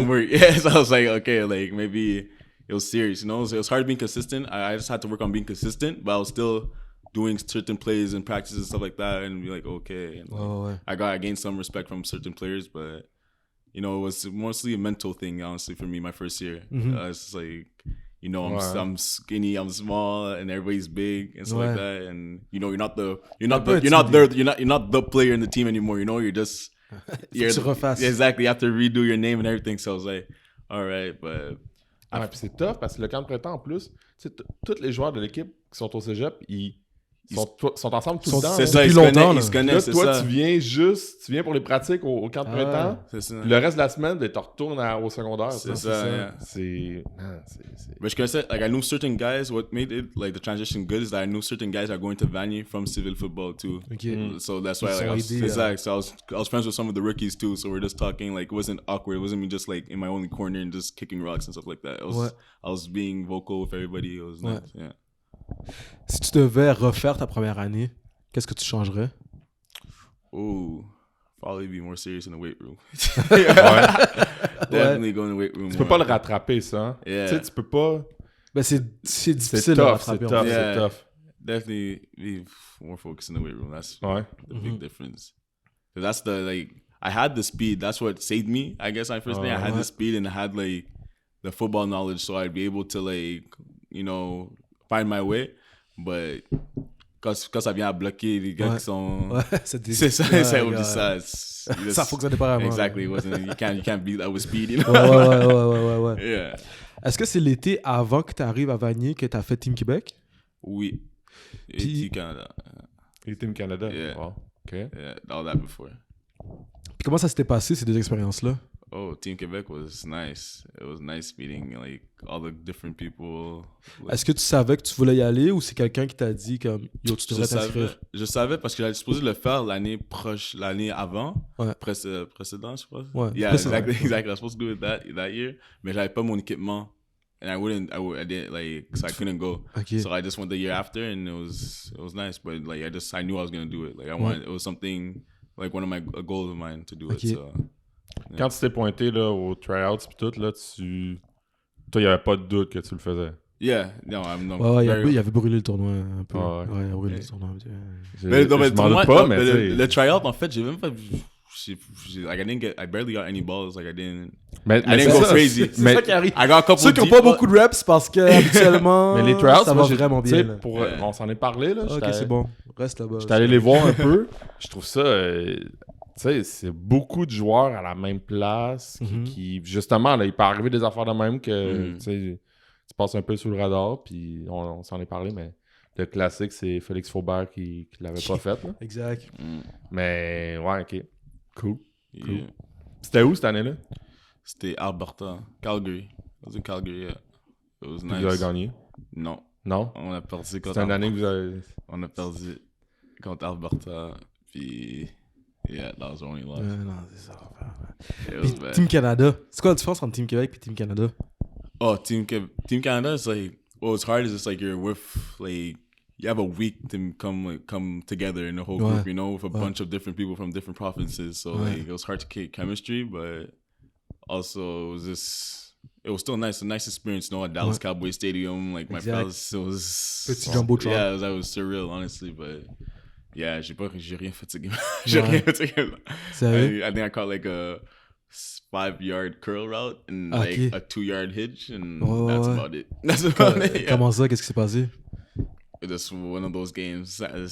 A: work. Yes, I was like, okay, like maybe it was serious, you know? It was hard being consistent. I just had to work on being consistent, but I was still... doing certain plays and practices and stuff like that, and be like, okay. And, I gained some respect from certain players, but you know, it was mostly a mental thing, honestly, for me, my first year. It's just like, you know, I'm skinny, I'm small, and everybody's big and stuff like that. And you know, you're not the player in the team anymore. You know, you're just exactly. You have to redo your name and everything. So I was like, all right, but.
B: Ouais, puis c'est tough parce que le camp de printemps, en plus, tous les joueurs de l'équipe qui sont au cégep, ils sont ensemble tout le temps.
A: C'est ça, ils se connaissent.
B: Là, toi, tu viens pour les pratiques au camp de printemps. C'est ça. Le reste de la semaine, tu retournes au secondaire.
A: C'est ça.
B: Yeah.
A: But je connaissais, like, I knew certain guys. What made it like the transition good is that I knew certain guys are going to Vanier from civil football too. Okay. So that's why I was friends with some of the rookies too. So we're just talking, like, it wasn't awkward. It wasn't me just like in my only corner and just kicking rocks and stuff like that. I was being vocal with everybody. It was nice. Yeah.
C: Si tu devais refaire ta première année, qu'est-ce que tu changerais?
A: Oh, probably be more serious in the weight room. Definitely go in the weight room.
B: Tu peux pas le rattraper, ça. Hein?
A: Yeah.
B: Tu sais, tu peux pas.
C: Ben, c'est difficile de rattraper.
B: C'est tough.
A: Definitely be more focused in the weight room. That's the big difference. That's the, like, I had the speed. That's what saved me, I guess, my first day. I had the speed and I had, like, the football knowledge, so I'd be able to, like, you know, find my way, but quand ça vient à bloquer les gars qui sont... c'est ça,
C: ça fonctionnait pas vraiment.
A: Exactly, it wasn't, you can't beat that with speed, you know?
C: Ouais. Yeah. Est-ce que c'est l'été avant que tu arrives à Vanier que tu as fait Team Québec?
A: Oui. Et Team Canada.
B: Et Team Canada?
A: Yeah.
B: Wow. Okay.
A: Yeah, all that before.
C: Puis comment ça s'était passé, ces deux expériences-là?
A: Oh, Team Québec was nice. It was nice meeting, like, all the different people.
C: Est-ce que tu savais que tu voulais y aller ou c'est quelqu'un qui t'a dit comme yo, tu devrais t'inscrire?
A: Je savais parce que j'allais supposé le faire l'année avant, précédente, je pense.
C: Ouais,
A: yeah, exactly. I was supposed to do it that year, mais j'avais pas mon équipement. And I didn't, like, so I couldn't go. Okay. So I just went the year after and it was nice, but like I knew I was going to do it. Like it was something, like one of my goals of mine to do it. So. Yeah.
B: Quand tu t'es pointé là, aux tryouts et tout, là, toi, il n'y avait pas de doute que tu le faisais.
A: Yeah, no, I'm not.
C: Il avait brûlé le tournoi un peu. Il a brûlé le tournoi.
A: Mais le tryout, en fait, j'ai même pas. Like, I barely got any balls. Like, I didn't go crazy.
C: C'est ça qui arrive.
A: I got a couple.
C: Ceux qui n'ont pas beaucoup de reps parce que habituellement,
B: mais les tryouts,
C: ça va vraiment bien.
B: On s'en est parlé là.
C: Ok, c'est bon. Reste là-bas.
B: J'étais allé les voir un peu. Je trouve ça. Tu sais, c'est beaucoup de joueurs à la même place qui justement, là, il peut arriver des affaires de même que tu sais, tu passes un peu sous le radar, puis on s'en est parlé, mais le classique, c'est Félix Faubert qui l'avait pas fait. Là.
C: Exact.
B: Mais ouais, ok. Cool. C'était où cette année-là?
A: C'était Alberta, Calgary. It was in Calgary, yeah. It was nice.
B: Vous avez gagné?
A: Non.
B: On
A: a perdu contre
B: C'était une année que vous avez...
A: On a perdu contre Alberta, puis... Yeah, that was the only loss.
C: Non, c'est ça. Team Canada. C'est quoi la différence entre Team Québec et Team Canada?
A: Oh, Team Canada is like, what's hard is it's like you're with, like, you have a week to come together in a whole group, you know, with a bunch of different people from different provinces. So like, it was hard to create chemistry, but also it was still a nice experience, you know, at Dallas Cowboys Stadium. Like my fellas, it was
C: Petit Jumbotron.
A: Yeah, that was surreal, honestly, but. Yeah, j'ai rien fait de ce game. J'ai rien fait de ce game. I think I caught like a 5-yard curl route and like a 2-yard hitch, and that's about it. That's about it. Yeah.
C: Comment ça? Qu'est-ce qui s'est passé?
A: It was one of those games. It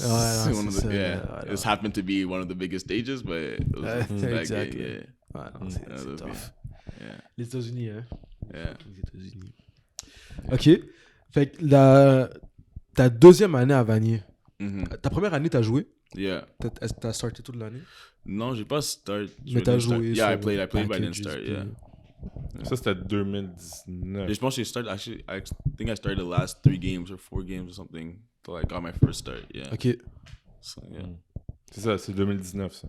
A: just happened to be one of the biggest stages, but it was
C: exactly.
A: Yeah.
C: Ouais, non, c'est tough.
A: Yeah.
C: Les États-Unis, hein?
A: Yeah.
C: Les États-Unis. OK. Fait que ta deuxième année à Vanier, ta première année, t'as joué?
A: Yeah.
C: T'as starté toute l'année?
A: Non, j'ai pas start.
C: Mais t'as joué.
A: Yeah, I played, but I didn't start, yeah.
B: Ça, c'était 2019.
A: Je pense que j'ai started, actually, I think I started the last 3 games or 4 games or something till I got my first start, yeah.
C: OK.
A: So, yeah.
B: C'est ça, c'est 2019, ça.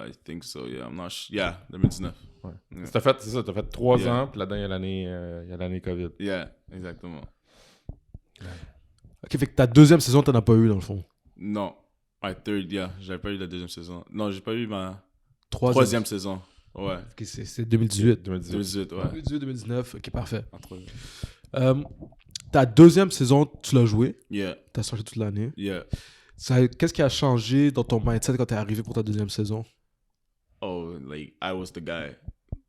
A: I think so, yeah. I'm not sure. Yeah, 2019.
B: Ouais. Yeah. T'as fait 3 ans, puis là-dedans, il y a l'année COVID.
A: Yeah, exactement.
C: OK, fait que ta deuxième saison, t'en as pas eu, dans le fond.
A: Non. My third, yeah. J'avais pas eu la deuxième saison. Non, j'ai pas eu ma
C: troisième
A: saison. Ouais.
C: Okay, c'est 2018.
A: 2018, ouais.
C: 2018-2019, OK, parfait.
A: Entre.
C: Ta deuxième saison, tu l'as joué.
A: Yeah.
C: T'as sorti toute l'année.
A: Yeah.
C: Qu'est-ce qui a changé dans ton mindset quand t'es arrivé pour ta deuxième saison?
A: like I was the guy.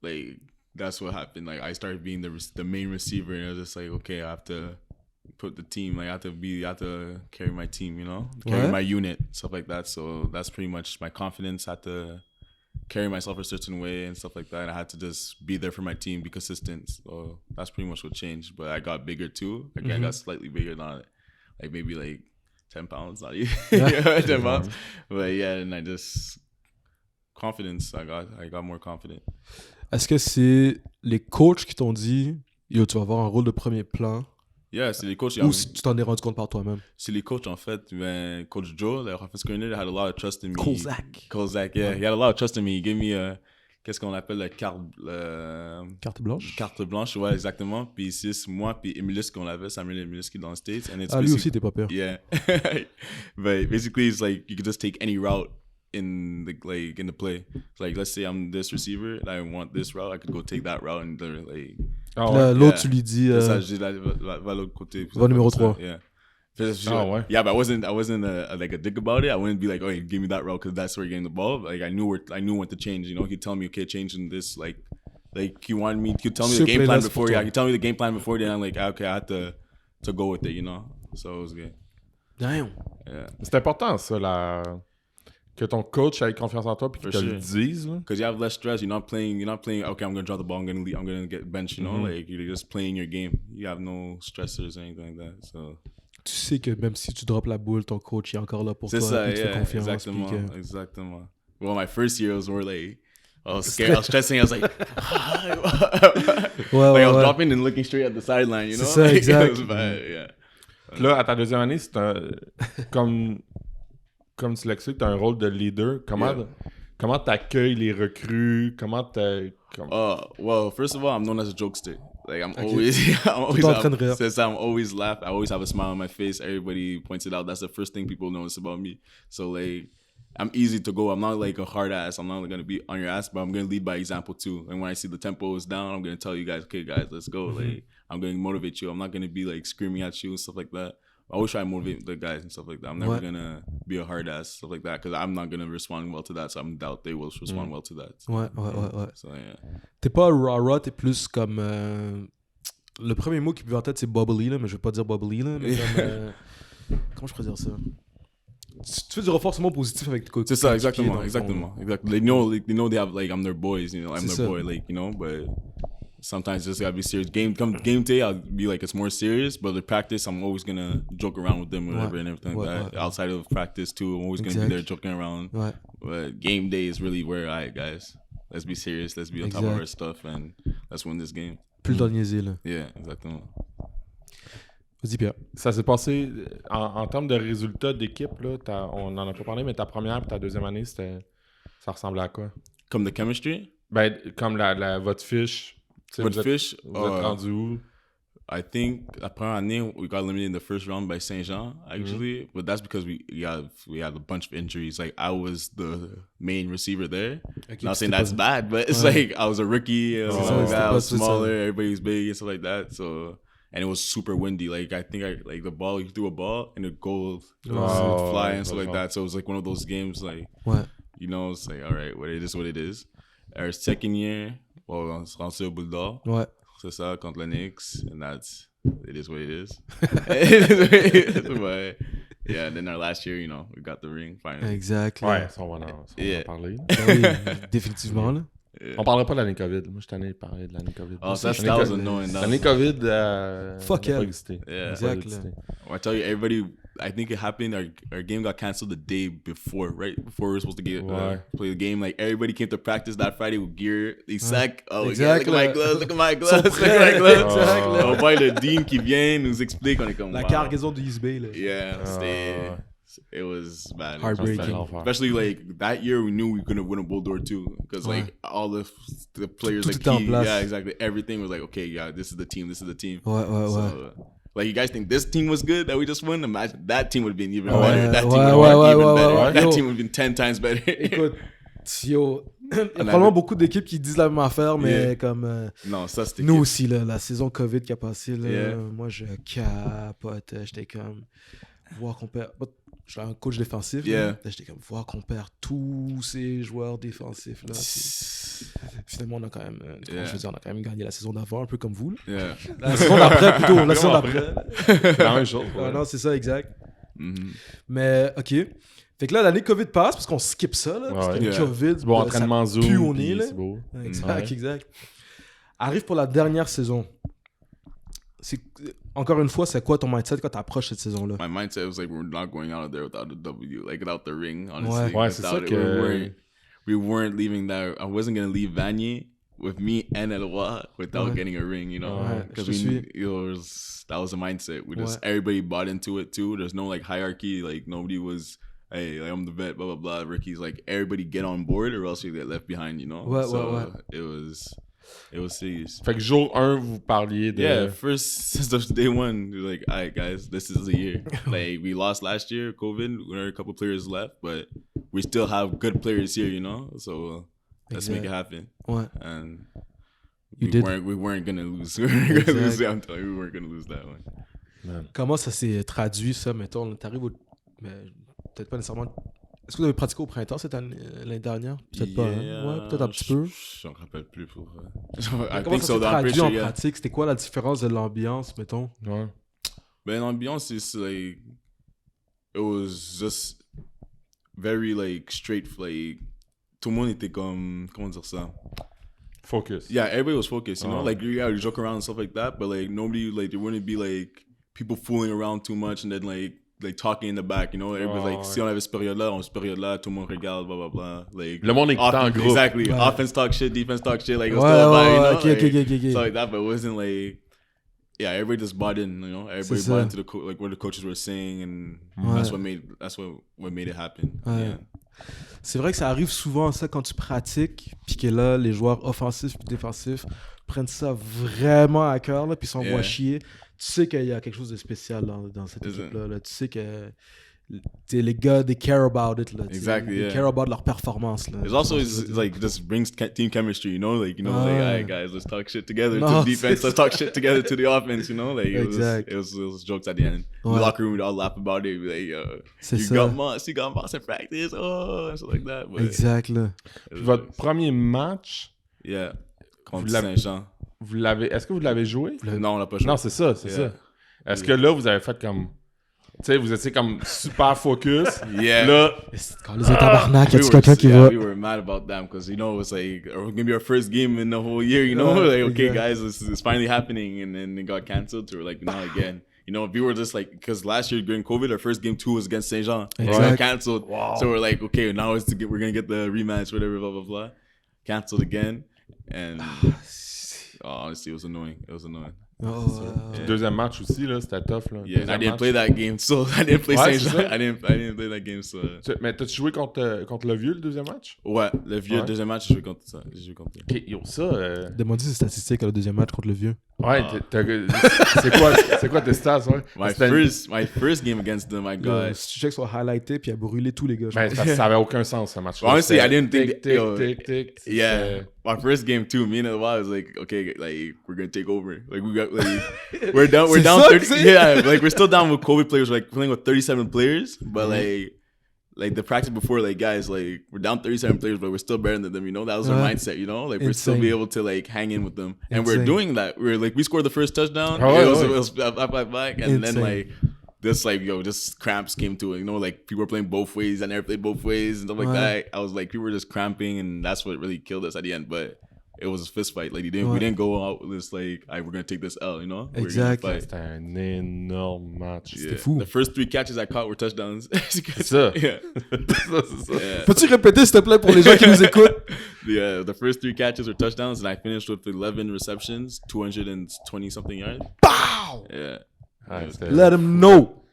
A: Like that's what happened. Like I started being the main receiver, and I was just like, okay, I have to put the team. Like I have to carry my team, you know, carry my unit, stuff like that. So that's pretty much my confidence. I had to carry myself a certain way and stuff like that. And I had to just be there for my team, be consistent. So that's pretty much what changed. But I got bigger too. Like I got slightly bigger, not like maybe like 10 pounds, not even 10 pounds. But yeah, and I just confidence. I got more confident.
C: Est-ce que c'est les coachs qui t'ont dit yo, tu vas avoir un rôle de premier plan?
A: Yeah, c'est les coachs.
C: Ou si tu t'en es rendu compte par toi-même?
A: C'est les coachs, en fait. Ben, Coach Joe, the offensive coordinator, had a lot of trust in me.
C: Kozak,
A: yeah. He had a lot of trust in me. He gave me qu'est-ce qu'on appelle la carte...
C: Carte blanche?
A: Carte blanche, ouais, exactement. Puis c'est moi, puis Emilus qu'on l'avait, Samuel Emilus qui est dans les States. And it's
C: lui aussi, t'es pas peur.
A: Yeah. But basically, it's like you could just take any route in the play. So like, let's say I'm this receiver and I want this route, I could go take that route and like...
C: L'autre, tu lui dis...
A: Ça, je dis, va l'autre côté.
C: Va numéro 3.
A: Yeah. Yeah, but I wasn't like a dick about it. I wouldn't be like, oh, give me that route because that's where you're getting the ball. Like I knew what to change. You know, he'd tell me, okay, changing this. Like he wanted me. He'd tell me the game plan before. Yeah, he'd tell me the game plan before. Then I'm like, okay, I had to go with it. You know, so it was good.
C: Damn.
B: Yeah. C'est important ça que ton coach ait confiance en toi puis qu'il te le dise.
A: Because you have less stress. You're not playing. Okay, I'm gonna drop the ball. I'm gonna get benched. You know, like you're just playing your game. You have no stressors or anything like that. So.
C: Tu sais que même si tu drops la boule, ton coach est encore là pour toi.
A: C'est ça,
C: il te fait confiance.
A: Exactement. Well, my first year was more like, I was scared. I was stressing. I was like, I was dropping and looking straight at the sideline, you know?
C: C'est ça, exact.
A: It was bad, yeah.
B: Puis là, à ta deuxième année, c'est comme tu l'expliques, tu as un rôle de leader. Comment t'accueilles les recrues?
A: Well, first of all, I'm known as a jokester. Like I'm always laugh. I always have a smile on my face. Everybody points it out. That's the first thing people notice about me. So like, I'm easy to go. I'm not like a hard ass. I'm not gonna be on your ass, but I'm gonna lead by example too. And when I see the tempo is down, I'm gonna tell you guys, okay, guys, let's go. Like I'm gonna motivate you. I'm not gonna be like screaming at you and stuff like that. I always try to motivate the guys and stuff like that. I'm never gonna be a hard ass, stuff like that, because I'm not gonna respond well to that. So I doubt they will respond well to that. So,
C: ouais.
A: So yeah.
C: T'es pas rah-rah, t'es plus comme... Le premier mot qui me vient en tête, c'est bubbly, là, mais je vais pas dire bubbly, là, mais comme... comment je pourrais dire ça? Tu fais du renforcement positif avec tes coéquipiers.
A: C'est ça, exactement. They know they have, like, I'm their boys, you know, I'm their boy, like, you know, but... Sometimes just gotta be serious. Game day, I'll be like, it's more serious. But the practice, I'm always gonna joke around with them, whatever, and everything like that. Outside of practice too, I'm always gonna be there joking around.
C: Ouais.
A: But game day is really where, alright, guys, let's be serious. Let's be on top of our stuff, and let's win this game.
C: Plus le temps de niaiser, là.
A: Yeah, exactement.
C: Vas-y, Pierre.
B: Ça s'est passé en termes de résultats d'équipe, là. On en a pas parlé, mais ta première et ta deuxième année, ça ressemblait à quoi?
A: Comme the chemistry?
B: Ben, comme votre fiche.
A: Votre fiche?
B: Vous êtes rendu où?
A: I think la première année, we got eliminated in the first round by Saint-Jean, actually. But that's because we had a bunch of injuries. Like, I was the main receiver there. Okay, not saying that's bad, but it's like I was a rookie. I was smaller. Everybody was big and stuff like that. So, and it was super windy. Like, I think the ball, you threw a ball and it would fly and stuff like that. So it was like one of those games, like, you know, it's like, all right, it is what it is. Our second year, on se rend au boule d'or.
C: Ouais.
A: C'est ça, contre le Knicks. And it is what it is. But, yeah, and then our last year, you know, we got the ring finally.
C: Exactly.
B: Ouais, ça, on va en parler.
C: Oui, définitivement, là.
B: Yeah. On parlera pas de l'année COVID. Moi, je suis tanné de parler de l'année COVID.
A: Oh, that was annoying.
B: L'année COVID,
C: fuck
B: yeah.
A: Yeah,
C: exactly.
A: I tell you, everybody, I think it happened, our game got canceled the day before, right? Before we were supposed to play the game. Like, everybody came to practice that Friday with gear. They sack. Oh,
C: exactly.
A: Yeah, look at my gloves. Exactly. On voit le dean qui vient, nous explique. On est comme,
C: la cargaison de East Bay, là.
A: Yeah, it was bad.
C: Heartbreaking.
A: Especially like that year, we knew we couldn't win a Bull Door too, because like all the players, like key, yeah, exactly. Everything was like, okay, yeah, this is the team.
C: Ouais.
A: Like, you guys think this team was good that we just won? Imagine that team would have been even better. That team would have been even better. That team would have been 10 times better.
C: Écoute, yo, il y a probablement beaucoup d'équipes qui disent la même affaire, mais comme
A: non, ça, c'était
C: nous aussi, là, la saison COVID qui a passé, là, moi je capote, j'étais comme voir qu'on perd. Je suis un coach défensif.
A: Yeah.
C: Là, j'étais comme, voir qu'on perd tous ces joueurs défensifs. Là, finalement, on a quand même, je veux dire, on a quand même gagné la saison d'avant, un peu comme vous. Là.
A: Yeah.
C: La saison d'après, plutôt. La saison d'après.
B: La même chose.
C: Non, c'est ça, exact.
A: Mhm.
C: Mais, OK. Fait que là, l'année COVID passe, parce qu'on skip ça, là. Parce que le COVID,
B: C'est bon, entraînement
C: ça
B: Zoom.
C: pue au nez, là.
B: C'est beau.
C: Exact, exact. Arrive pour la dernière saison. Encore une fois, c'est quoi ton mindset quand t'approches cette saison-là?
A: My mindset was like, we're not going out of there without a W, like without the ring, honestly.
B: Ouais, c'est ça
A: Without it,
B: que...
A: we weren't leaving that. I wasn't going to leave Vanier with me and Eloi without getting a ring, you know? Because that was the mindset. We just, everybody bought into it too. There's no like hierarchy. Like nobody was, hey, like, I'm the vet, blah, blah, blah. Ricky's like, everybody get on board or else you get left behind, you know? It was serious.
B: Fait que jour 1, vous parliez de...
A: Yeah, since day one, we were like, all right, guys, this is the year. Like, we lost last year, COVID. We had a couple players left, but we still have good players here, you know? So let's make it happen.
C: Ouais.
A: And
C: We
A: weren't going to lose. We weren't going to lose. I'm telling you, we weren't going to lose that one.
B: Man.
C: Comment ça s'est traduit, ça, mettons? T'arrives au... Mais peut-être pas nécessairement... Est-ce que vous avez pratiqué au printemps l'année dernière? Peut-être pas, hein? Ouais, peut-être un petit peu.
A: Je me rappelle plus pour...
C: Comment ça s'est traduit en pratique? C'était quoi la différence de l'ambiance, mettons?
B: Ouais.
A: Ben, l'ambiance, is like... It was just very, like, straight, like... Tout le monde était comme... Comment dire ça?
B: Focus.
A: Yeah, everybody was focused, you know? Like, you joke around and stuff like that, but, like, nobody, like, there wouldn't be, like, people fooling around too much and then, like talking in the back, you know? Everybody's like, si on avait cette période-là, tout le monde regarde, blah, blah, blah. Like,
B: le monde écoutait en groupe.
A: Exactly.
C: Ouais.
A: Offense talk shit, defense talk shit, like, it was still about, you know?
C: Okay.
A: So like that, but it wasn't like, yeah, everybody just bought in, you know? Everybody bought into like what the coaches were saying, and that's what made it happen.
C: Ouais.
A: Yeah.
C: C'est vrai que ça arrive souvent, ça, quand tu pratiques, puis que là, les joueurs offensifs et défensifs prennent ça vraiment à cœur, là, puis s'envoient chier. Tu sais qu'il y a quelque chose de spécial dans cette équipe-là. Là. Tu sais que les gars, they care about it. Là,
A: Exactly,
C: they care about leur performance. Là.
A: It's also like just brings team chemistry, you know? Like, you know, like, all right, guys, let's talk shit together to the defense. Let's talk shit together to the offense, you know? Like, it was jokes at the end. In the locker room, we'd all laugh about it. We'd be like, you got Moss in practice, and stuff like that. But
C: exact, là.
B: Votre premier match...
A: Yeah, contre Saint-Jean.
B: Est-ce que vous l'avez joué?
A: Non, on l'a pas joué.
B: Non, c'est ça. Est-ce que là, vous avez fait comme... Tu sais, vous étiez comme super focus.
A: Yeah.
B: Là...
C: Quand les tabarnak, y a-tu quelqu'un qui va...
A: We were mad about them because, you know, it was like, it was going to be our first game in the whole year, you know? Like, okay, guys, this is finally happening. And then it got canceled. So we're like, not again. You know, we were just like, because last year during COVID, our first game 2 was against Saint-Jean. It got canceled. Wow. So we're like, okay, now we're going to get the rematch, whatever, blah, blah, blah. Canceled again. And... honestly, it was annoying.
B: Deuxième match aussi, là, c'était tough. Là.
A: Yeah, I didn't play that game, so I didn't play Saint-Jean. I didn't play that game, so...
B: Mais t'as-tu joué contre le vieux, le deuxième match?
A: Ouais, le vieux, deuxième match, j'ai joué contre ça.
B: Okay, yo, ça...
C: Demande ses statistiques le deuxième match contre le vieux.
B: Ouais, c'est quoi tes stats, ouais?
A: My first game against them, my God.
C: Si tu checkes sur highlighté, puis il a brûlé tous les gars.
B: Ben, ça avait aucun sens, ce match.
A: Honestly, I didn't think...
B: Tic.
A: Yeah. My first game too, me and the I was like, okay, like we're gonna take over. Like we got like we're down 30. Yeah, like we're still down with COVID players, like playing with 37 players. But like the practice before, like guys, like we're down 37 players, but we're still better than them, you know? That was our mindset, you know? Like we're still be able to like hang in with them. And we're doing that. We scored the first touchdown. It was back. And then like this just cramps came to it, you know, like people were playing both ways. I never played both ways and stuff like that. I was like, people were just cramping, and that's what really killed us at the end. But it was a fist fight. Like we didn't go out with this like, all right, we're gonna take this L, you know?
C: Exactly.
B: C'était un énorme match.
C: C'était fou.
A: The first 3 catches I caught were touchdowns.
B: C'est ça.
A: Yeah.
B: Yeah.
C: Peux-tu répéter, s'il te plaît, pour les gens qui nous écoutent?
A: Yeah, the first 3 catches were touchdowns, and I finished with 11 receptions, 220 something yards.
C: Pow!
A: Yeah.
C: Let them know.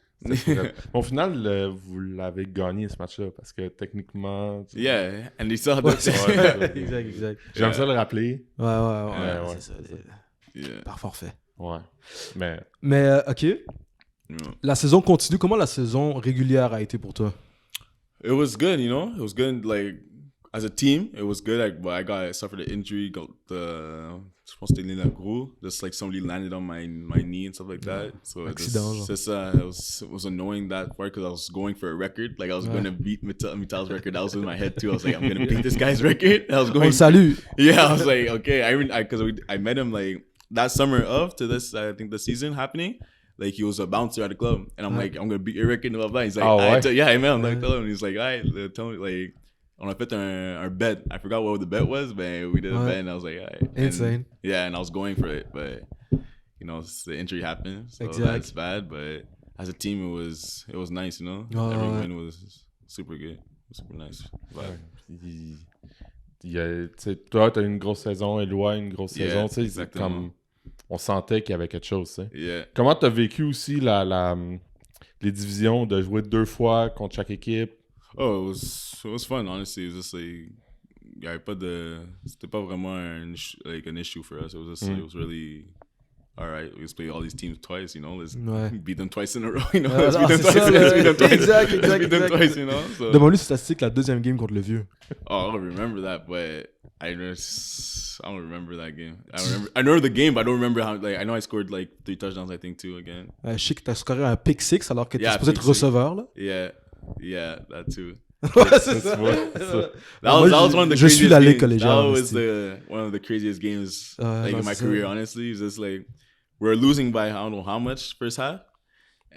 B: Au final, vous l'avez gagné ce match-là parce que techniquement.
A: Yeah, and they still had
C: Exact.
B: J'aime ça le rappeler.
C: Ouais. C'est ça.
A: Yeah.
C: Par forfait.
B: Ouais.
C: Mais ok. La saison continue. Comment la saison régulière a été pour toi?
A: It was good, you know? It was good. Like, as a team, it was good. I suffered an injury. Je pense que c'était la gros. Just like somebody landed on my knee and stuff like that. So it was annoying that part because I was going for a record. Like I was going to beat Mittal's record. That was in my head too. I was like, I'm going to beat this guy's record. I was going.
C: Salut.
A: Yeah, I was like, okay. Because I met him like that summer to this, I think the season happening. Like he was a bouncer at the club, and I'm like, I'm gonna beat your record and blah blah. He's like, yeah, man. I'm like, tell him. He's like, all right, tell me like. On a fait un bet. I forgot what the bet was, but we did a bet and I was like, all right.
C: Insane.
A: And I was going for it, but the injury happened, so that's bad. But as a team, it was nice, Every win was super good, super nice.
B: Toi, t'as une grosse saison, Éloi, une grosse saison,
A: exactement.
B: Comme on sentait qu'il y avait quelque chose, tu sais.
A: Yeah.
B: Comment t'as vécu aussi les divisions, de jouer 2 fois contre chaque équipe?
A: Oh, it was fun, honestly. It was just like, c'était pas vraiment an issue for us. It was just, it was really, all right, let's play all these teams twice, let's beat them twice in a row, let's beat them twice,
C: Exact.
A: beat them twice, So.
C: Demande-lui statistique la deuxième game contre le vieux.
A: Oh, I don't remember that, but I don't remember that game. I remember the game, but I don't remember how, I know I scored 3 touchdowns, I think, too, again.
C: Je sais que t'as scoré un pick 6 alors que t'es supposé être receveur, là.
A: Yeah, that too.
C: Ouais, c'est ça.
A: That was one of the
C: je suis la ligue
A: games.
C: collégiale.
A: That was one of the craziest games in my career, honestly. It's just like we're losing by I don't know how much first half.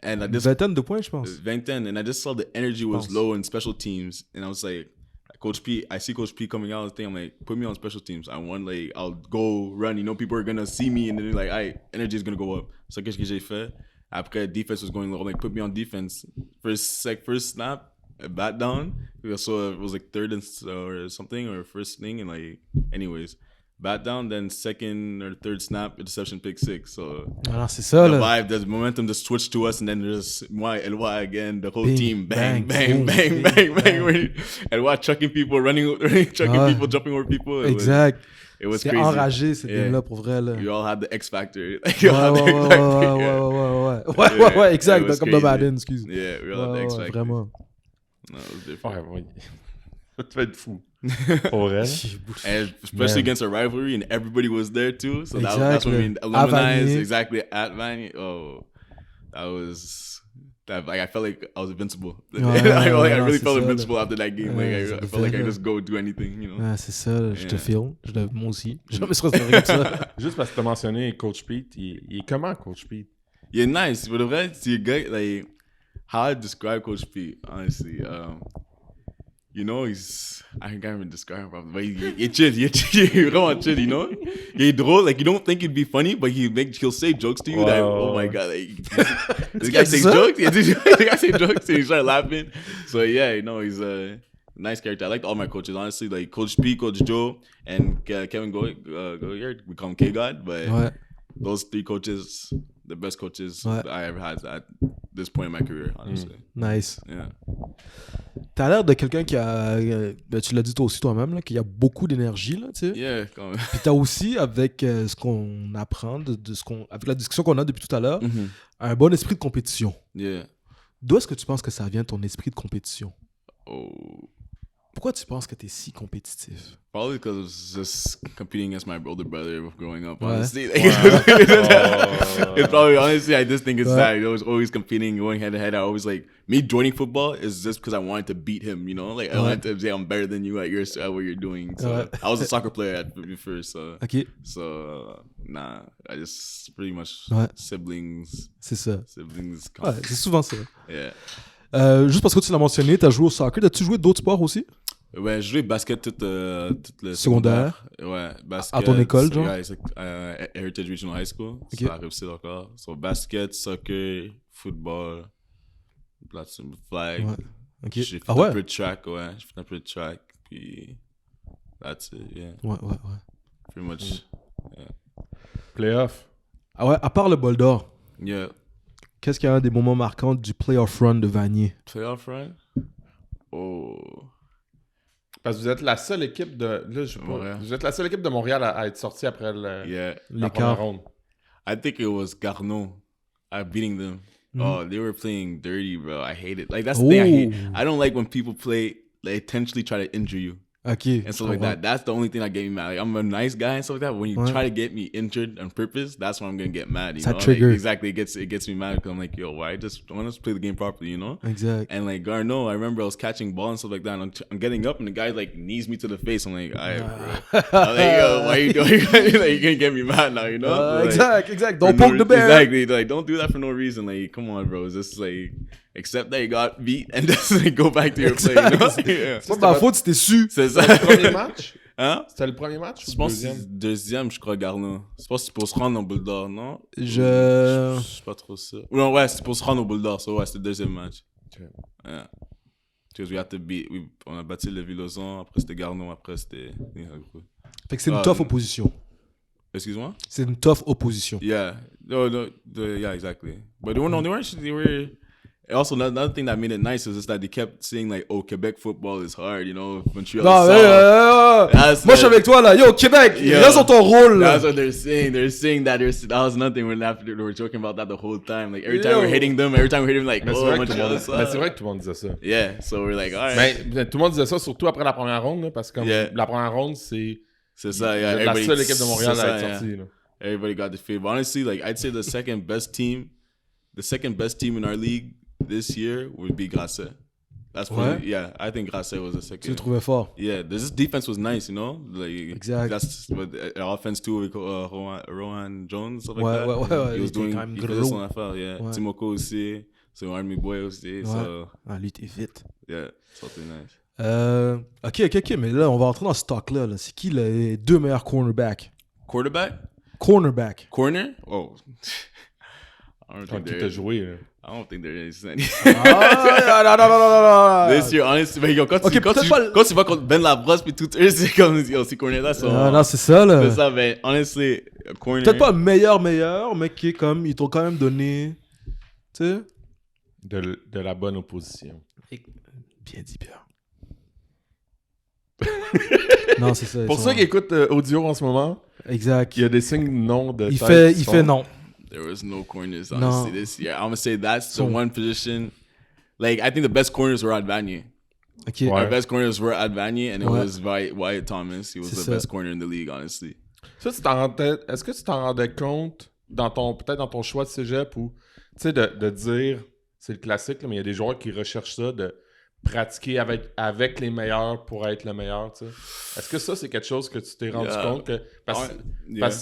A: And I just
C: 20 de points, je pense.
A: 20, and I just saw the energy was low in special teams, and I was like, Coach P, I see Coach P coming out. I'm like, put me on special teams. I'll go run. People are gonna see me, and then they're like, "Alright, energy is gonna go up." So qu'est-ce que j'ai fait? Après, defense was going low. Like, put me on defense. First snap, a bat down. So it was like third or something, or first thing, and anyways, bat down. Then second or third snap, interception, pick 6. So
C: c'est ça,
A: the vibe, the momentum just switched to us, and then there's Eloi again. The whole team, bang. Eloi chucking people, chucking people, jumping over people.
C: Exact.
A: It was
C: c'est
A: crazy.
C: Enragé, cette game-là, pour vrai. Là.
A: You all had the X Factor.
C: Ouais, exact. Comme dans Madden, excuse.
A: Yeah, we all had the X Factor.
C: Vraiment.
A: No, it was different.
B: Ouais. Tu vas être fou. Pour vrai.
A: And especially against a rivalry, and everybody was there too. So that's when we alumnized exactly at Vanier. Oh, that was... I felt like I was invincible. I really felt invincible after that game. I felt like I just go do anything,
C: c'est ça, je te feel. Moi aussi. Je me suis retrouvé comme ça.
B: Juste parce que tu as mentionné Coach Pete. Il est comment, Coach Pete?
A: Il est nice. But the vrai, c'est a guy, how I describe Coach Pete, honestly, I can't even describe him properly, but he's chill, vraiment chill, He's drôle, you don't think it'd be funny, but he'll say jokes to you that, oh my God, this guy says jokes? Yeah, this guy says jokes, and you start laughing. So yeah, he's a nice character. I liked all my coaches, honestly, Coach P, Coach Joe, and Kevin Goyer, we call him K-God, but those 3 coaches, the best coaches I ever had at this point in my career, honestly.
C: Nice.
A: Yeah.
C: T'as l'air de quelqu'un qui a, tu l'as dit toi aussi toi-même, là, qui a beaucoup d'énergie, là, tu sais.
A: Yeah, quand même.
C: Puis t'as aussi, avec ce qu'on apprend, avec la discussion qu'on a depuis tout à l'heure, un bon esprit de compétition.
A: Yeah.
C: D'où est-ce que tu penses que ça vient, ton esprit de compétition?
A: Oh.
C: Pourquoi tu penses que t'es si compétitif?
A: Probably because I was just competing against my older brother growing up,
C: Ouais.
A: honestly. It's probably, honestly, I just think it's that. I was always competing, going head to head. I always me joining football is just because I wanted to beat him, I wanted to say I'm better than you at what you're doing. So I was a soccer player at first.
C: OK.
A: So, nah, I just pretty much siblings.
C: C'est ça.
A: Siblings.
C: Ouais, c'est souvent ça.
A: Yeah.
C: Juste parce que tu l'as mentionné, t'as joué au soccer. T'as-tu joué d'autres sports aussi?
A: Ouais, j'ai joué basket toute le
C: secondaire.
A: Ouais, basket.
C: À ton école, genre?
A: Yeah, c'est Heritage Regional High School.
C: Okay.
A: Ça arrive encore. So, basket, soccer, football, flag.
C: Ouais. Okay.
A: J'ai fait un peu de track, J'ai fait un peu de track, puis that's it, yeah.
C: Ouais.
A: Pretty much, yeah.
B: Playoff.
C: Ah ouais, à part le bol d'or.
A: Yeah.
C: Qu'est-ce qu'il y a des moments marquants du playoff run de Vanier?
A: Playoff run? Oh...
B: Parce que vous êtes la seule équipe de... Là, je sais pas. Vous êtes la seule équipe de Montréal à être sortie après la première ronde.
A: I think it was Garneau beating them. Oh, they were playing dirty, bro. I hate it. That's the thing I hate. I don't like when people play, they intentionally try to injure you.
C: Okay.
A: and stuff like that. That's the only thing that get me mad. Like, I'm a nice guy and stuff like that. But when you try to get me injured on purpose, that's when I'm gonna get mad. You know,
C: trigger.
A: Like, exactly. It gets me mad because I'm like, yo, why? I want to play the game properly, you know?
C: Exactly.
A: And like Garneau, I remember I was catching ball and stuff like that. And I'm getting up, and the guy like knees me to the face. I'm like, all right, bro. I'm like, yo, why you doing? Like, you gonna get me mad now, you know?
C: Exactly. Don't poke the bear.
A: Exactly. Like, don't do that for no reason. Like, come on, bro. It's just like accept that you got beat and just like go back to your play. You know?
C: C'est pas ma faute, c'était su.
A: C'est ça.
B: C'était le premier match?
A: Hein?
B: C'était le premier match ou
A: Je
B: le
A: pense que
B: deuxième?
A: c'est le deuxième, je crois, Garneau. Je pense que c'est pour se rendre au Boule d'Or, non?
C: Je
A: suis pas trop sûr. Non, ouais, c'est pour se rendre au Boule d'Or. So, ouais, c'était le deuxième match.
B: Okay.
A: Yeah. Because we had to beat... on a battu le Villozon, après c'était Garneau, après c'était...
C: Fait que c'est une tough opposition.
A: Excuse-moi?
C: C'est une tough opposition.
A: Yeah. No, yeah, exactly. But they were... Also, another thing that made it nice was just that they kept saying like, "Oh, Quebec football is hard," you know. Montreal.
C: Moi, je suis avec toi là. Yo, Québec, reste sur ton rôle.
A: That's what they're saying. They're saying that that was nothing. When after they were joking about that the whole time. Like every time we're hitting them, like,
B: mais
A: oh,
B: Montreal.
A: Mais
B: c'est vrai que tout le monde disait ça.
A: Yeah. So we're like, all right.
B: Mais tout le monde disait ça surtout après la première ronde, là, parce que comme la première ronde, c'est
A: ça. Yeah.
B: La seule équipe de Montréal à être sortie. Là.
A: Everybody got the favor. Honestly, like I'd say the second best team in our league this year would be Grasset. That's probably, yeah, I think Grasset was the second.
C: Tu le trouvais fort.
A: Yeah, this defense was nice, you know? Like,
C: exactly.
A: That's what offense too, with Rohan Jones, stuff like that.
C: Ouais.
A: He was doing, he faisait son affaire, yeah.
C: Ouais.
A: Timoko aussi, c'est un Army Boy aussi, so.
C: Ah, lui, t'es vite.
A: Yeah, something nice.
C: Ok, mais là, on va rentrer dans ce talk-là. Là. C'est qui les deux meilleurs cornerbacks?
A: Cornerback? Corner? Oh. I don't think
B: t'as joué, là.
A: I don't think there is any.
C: Non.
A: This year, honestly, mais quand tu vas contre Ben Labrosse puis tout, c'est comme aussi corner là.
C: Non, c'est ça là.
A: C'est ça, mais honestly, corner.
C: Peut-être pas meilleur, mais qui est comme ils t'ont quand même donné, tu sais,
B: de la bonne opposition.
C: Bien dit, Pierre. Non, c'est ça.
B: Pour ceux qui écoutent audio en ce moment,
C: exact.
B: Il y a des signes non de
C: il fait non.
A: There was no corners, honestly, this year. I'm going to say that's the one position. Like, I think the best corners were at Vanier.
C: Okay.
A: Our best corners were at Vanier, and it was Wyatt Thomas. He was the best corner in the league, honestly.
B: Ça, est-ce que tu t'en rendais compte peut-être dans ton choix de cégep ou, tu sais, de dire, c'est le classique, là, mais il y a des joueurs qui recherchent ça, de pratiquer avec les meilleurs pour être le meilleur, tu sais. Est-ce que ça, c'est quelque chose que tu t'es rendu compte que... Parce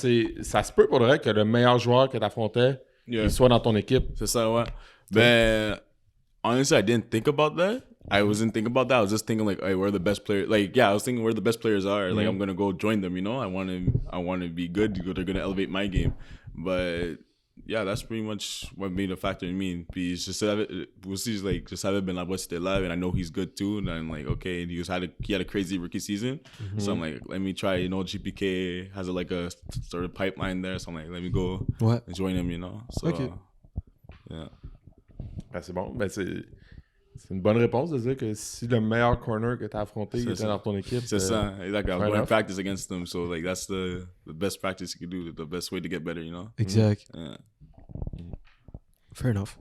B: que ça se peut pour le vrai que le meilleur joueur que tu affrontais, il soit dans ton équipe.
A: C'est ça, ouais. Ben, honestly, I didn't think about that. I wasn't thinking about that. I was just thinking like, hey, where the best players... Like, yeah, I was thinking where the best players are. Like, I'm going to go join them, you know? I want to be good. They're going to elevate my game. But... yeah, that's pretty much what made a factor in me. Puis je savais, aussi, like, je savais Ben Labrosse était là, and I know he's good too. And I'm like, okay, he had a crazy rookie season. Mm-hmm. So I'm like, let me try. You know, GPK has like a sort of pipeline there. So I'm like, let me go and join him. You know. So,
C: okay.
A: Yeah.
B: Ben, c'est bon. Ben, c'est une bonne réponse de dire que si le meilleur corner que tu as affronté était dans ton équipe.
A: C'est ça. Like, I'm going to practice against them. So like, that's the best practice you can do. The best way to get better. You know.
C: Exact.
A: Yeah.
C: Fair enough.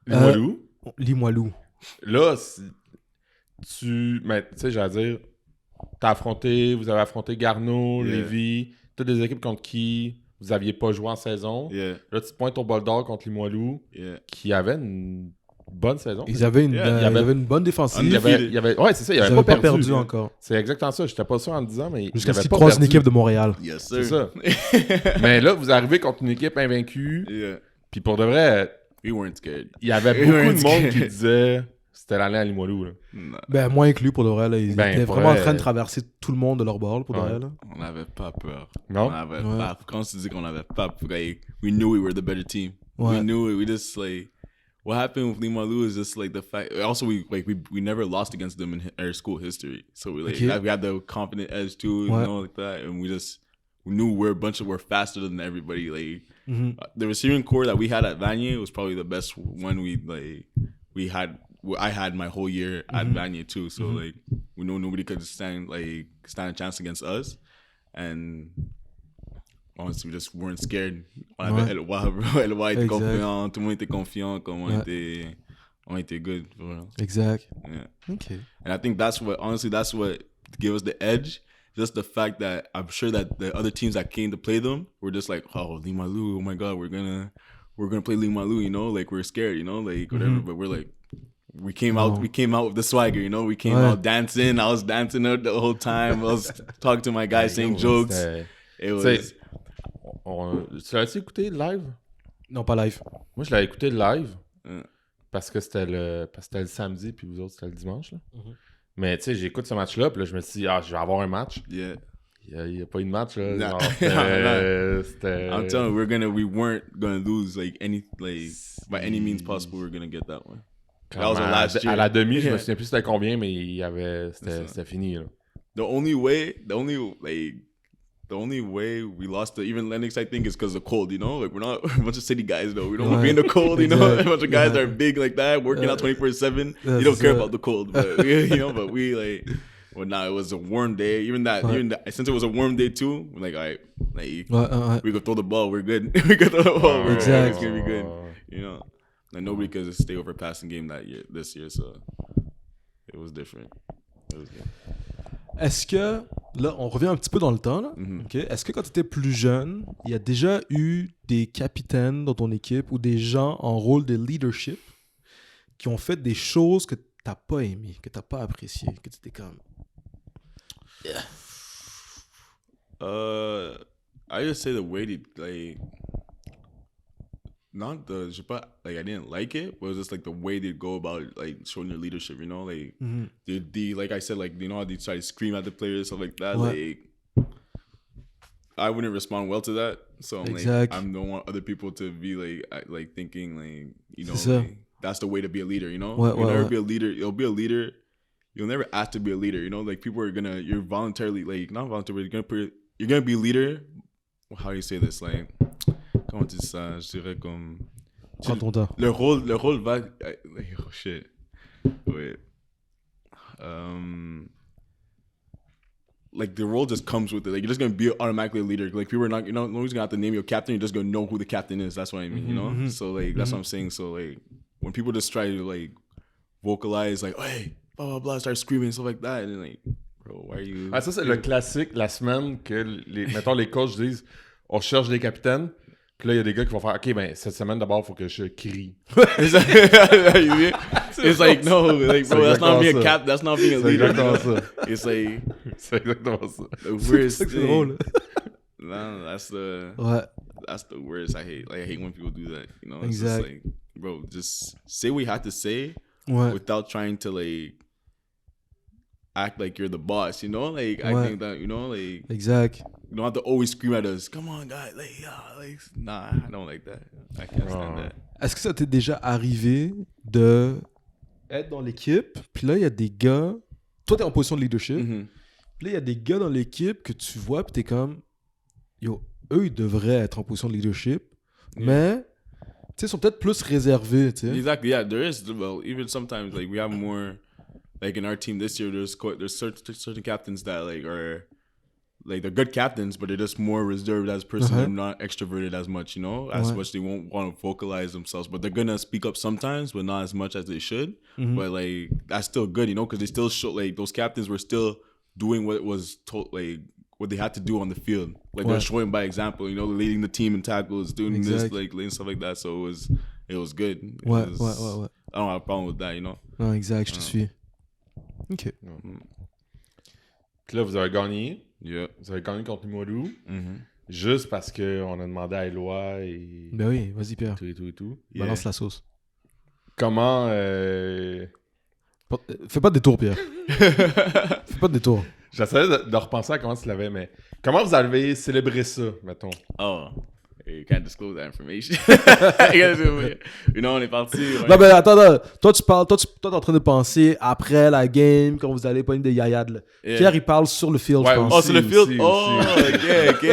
A: Yeah.
B: Limoilou. Là, mais tu sais, j'allais dire, vous avez affronté Garneau, Lévis, toutes des équipes contre qui vous n'aviez pas joué en saison.
A: Yeah.
B: Là, tu te pointes au bol d'or contre Limoilou, qui avait une bonne saison.
C: Ils avaient une bonne défensive.
B: Ouais, c'est ça, ils n'avaient
C: pas perdu encore.
B: C'est exactement ça. Je n'étais pas sûr en le disant, mais
C: jusqu'à ce qu'ils croisent une équipe de Montréal.
A: Yes, sir.
B: C'est ça. Mais là, vous arrivez contre une équipe invaincue. Puis pour de vrai,
A: we weren't scared.
B: Il y avait beaucoup de monde qui disait c'était l'année à Limoilou. Là.
C: Ben, moi inclus pour de vrai. Là. Ils étaient vraiment en train de traverser tout le monde de leur bord pour de vrai. Là.
A: On n'avait pas peur.
B: Non?
A: On avait pas. Quand on se dit qu'on n'avait pas peur, like, we knew we were the better team. We knew it. We just like... What happened with Limoilou is just like the fact. Also, we never lost against them in our school history, so we we had the confident edge too, you know, like that, and we knew we're faster than everybody. Like the receiving core that we had at Vanier was probably the best one I had my whole year at Vanier too. So like we know nobody could stand a chance against us, and honestly, we just weren't scared. On était confiant, tout le monde était confiant, comme on on était good. For real.
C: Exact.
A: Yeah.
C: OK.
A: And I think that's what gave us the edge. Just the fact that I'm sure that the other teams that came to play them were just like, oh, Limalu, oh my God, we're gonna play Limalu, you know, like we're scared, you know, like whatever. But we're like, we came out with the swagger, you know, we came out dancing. I was dancing out the whole time. I was talking to my guys, saying jokes. It was.
B: Tu l'as-tu écouté live?
C: Non, pas live.
B: Moi, je l'avais écouté live parce que c'était le samedi, puis vous autres, c'était le dimanche. Là. Mais tu sais, j'écoute ce match-là, puis là, je me suis dit, je vais avoir un match.
A: Yeah.
B: Il n'y a pas eu de match. Là.
A: Nah.
B: Genre, c'était...
A: I'm telling you, we weren't gonna lose by any means possible. We're gonna get that one. That was our last year.
B: À la demi, je me souviens plus c'était combien, mais c'était fini. Là.
A: The only way we lost to even Lennox, I think, is because of the cold, you know? Like, we're not a bunch of city guys, though. We don't want to be in the cold, you know? A bunch of guys that are big like that, working out 24/7. You don't care about the cold, but, you know? But we, like... Well, nah, it was a warm day. Even that, since it was a warm day, too, we're like, all right, we could throw the ball. We're good. We could throw the ball. It's going to be good, you know? Like, nobody could stay over passing game this year, so it was different. It was good.
C: Est-ce que, là, on revient un petit peu dans le temps, là. Okay? Est-ce que quand tu étais plus jeune, il y a déjà eu des capitaines dans ton équipe ou des gens en rôle de leadership qui ont fait des choses que t'as pas aimé, que t'as pas apprécié, que tu étais comme... Yeah.
A: I just say the way they, like... Not the, I didn't like it, but it was just like the way they go about it, like showing their leadership, you know, like the like I said, like, you know how they try to scream at the players, stuff like that.
C: What?
A: Like, I wouldn't respond well to that, so I'm like, I don't want other people to be like thinking like, you know, like, that's the way to be a leader, you know. You'll never be a leader. You'll be a leader. You'll never ask to be a leader, you know. Like people are you're voluntarily, like not voluntarily, you're gonna be a leader. How do you say this, like? Comment tu dis ça? Je dirais comme...
C: Prends ton temps.
A: Le rôle va... Oh shit. Wait. Like the role just comes with it. Like you're just gonna be automatically a leader. Like people are not, you know, nobody's gonna have to name your captain. You're just gonna know who the captain is. That's what I mean, you know? So like, that's what I'm saying. So like, when people just try to like vocalize like, hey, blah, blah, blah, start screaming and stuff like that. And like, bro, why are you...
B: Ah, ça, c'est le classique, la semaine que, mettons, les coachs disent, on cherche des capitaines. Puis là, il y a des gars qui vont faire, OK, ben, cette semaine, d'abord, il faut que je crie.
A: It's like, no, like, bro, that's not being a cap, that's not being a leader. It's like...
B: C'est exactement ça.
A: The worst
C: c'est drôle.
A: No, that's the worst. I hate when people do that, you know? It's just like, bro, just say what you have to say without trying to, like, act like you're the boss, you know? Like, I think that, you know, like...
C: Exact.
A: You don't have to always scream at us. Come on, guys. Like, nah, I don't like that. I can't stand that.
C: Est-ce que ça t'est déjà arrivé de être dans l'équipe, puis là, il y a des gars... Toi, t'es en position de leadership. Puis là, il y a des gars dans l'équipe que tu vois, puis t'es comme... Yo, eux, ils devraient être en position de leadership, mais... Tu sais, ils sont peut-être plus réservés, tu sais.
A: Exactly, yeah. There is... Well, even sometimes, like, we have more... Like, in our team this year, there's certain captains that, like, are... Like, they're good captains, but they're just more reserved as a person. They're not extroverted as much, you know? As much, they won't want to vocalize themselves. But they're going to speak up sometimes, but not as much as they should. But, like, that's still good, you know? Because they still show, like, those captains were still doing what was told, like, what they had to do on the field. Like, they're showing by example, you know? Leading the team in tackles, doing this, like, and stuff like that. So, it was good. I don't have a problem with that, you know?
C: Non, exact, je te suis. OK.
B: Puis là, vous avez gagné.
A: Yeah.
B: Vous avez gagné contre Limoilou. Juste parce qu'on a demandé à Éloi et...
C: Ben oui, vas-y, Pierre.
B: Tout.
C: Balance la sauce.
B: Comment...
C: Fais pas de détour, Pierre. Fais pas de détour.
B: J'essayais de repenser à comment tu l'avais, mais... Comment vous avez célébré ça, mettons?
A: Oh... You can't disclose that information. You know, on est parti.
C: Non, mais attends. Toi, t'es en train de penser après la game, quand vous allez pogner des yayades, là. Pierre, il parle sur le field, je pense.
A: Oh, sur le field?
B: OK.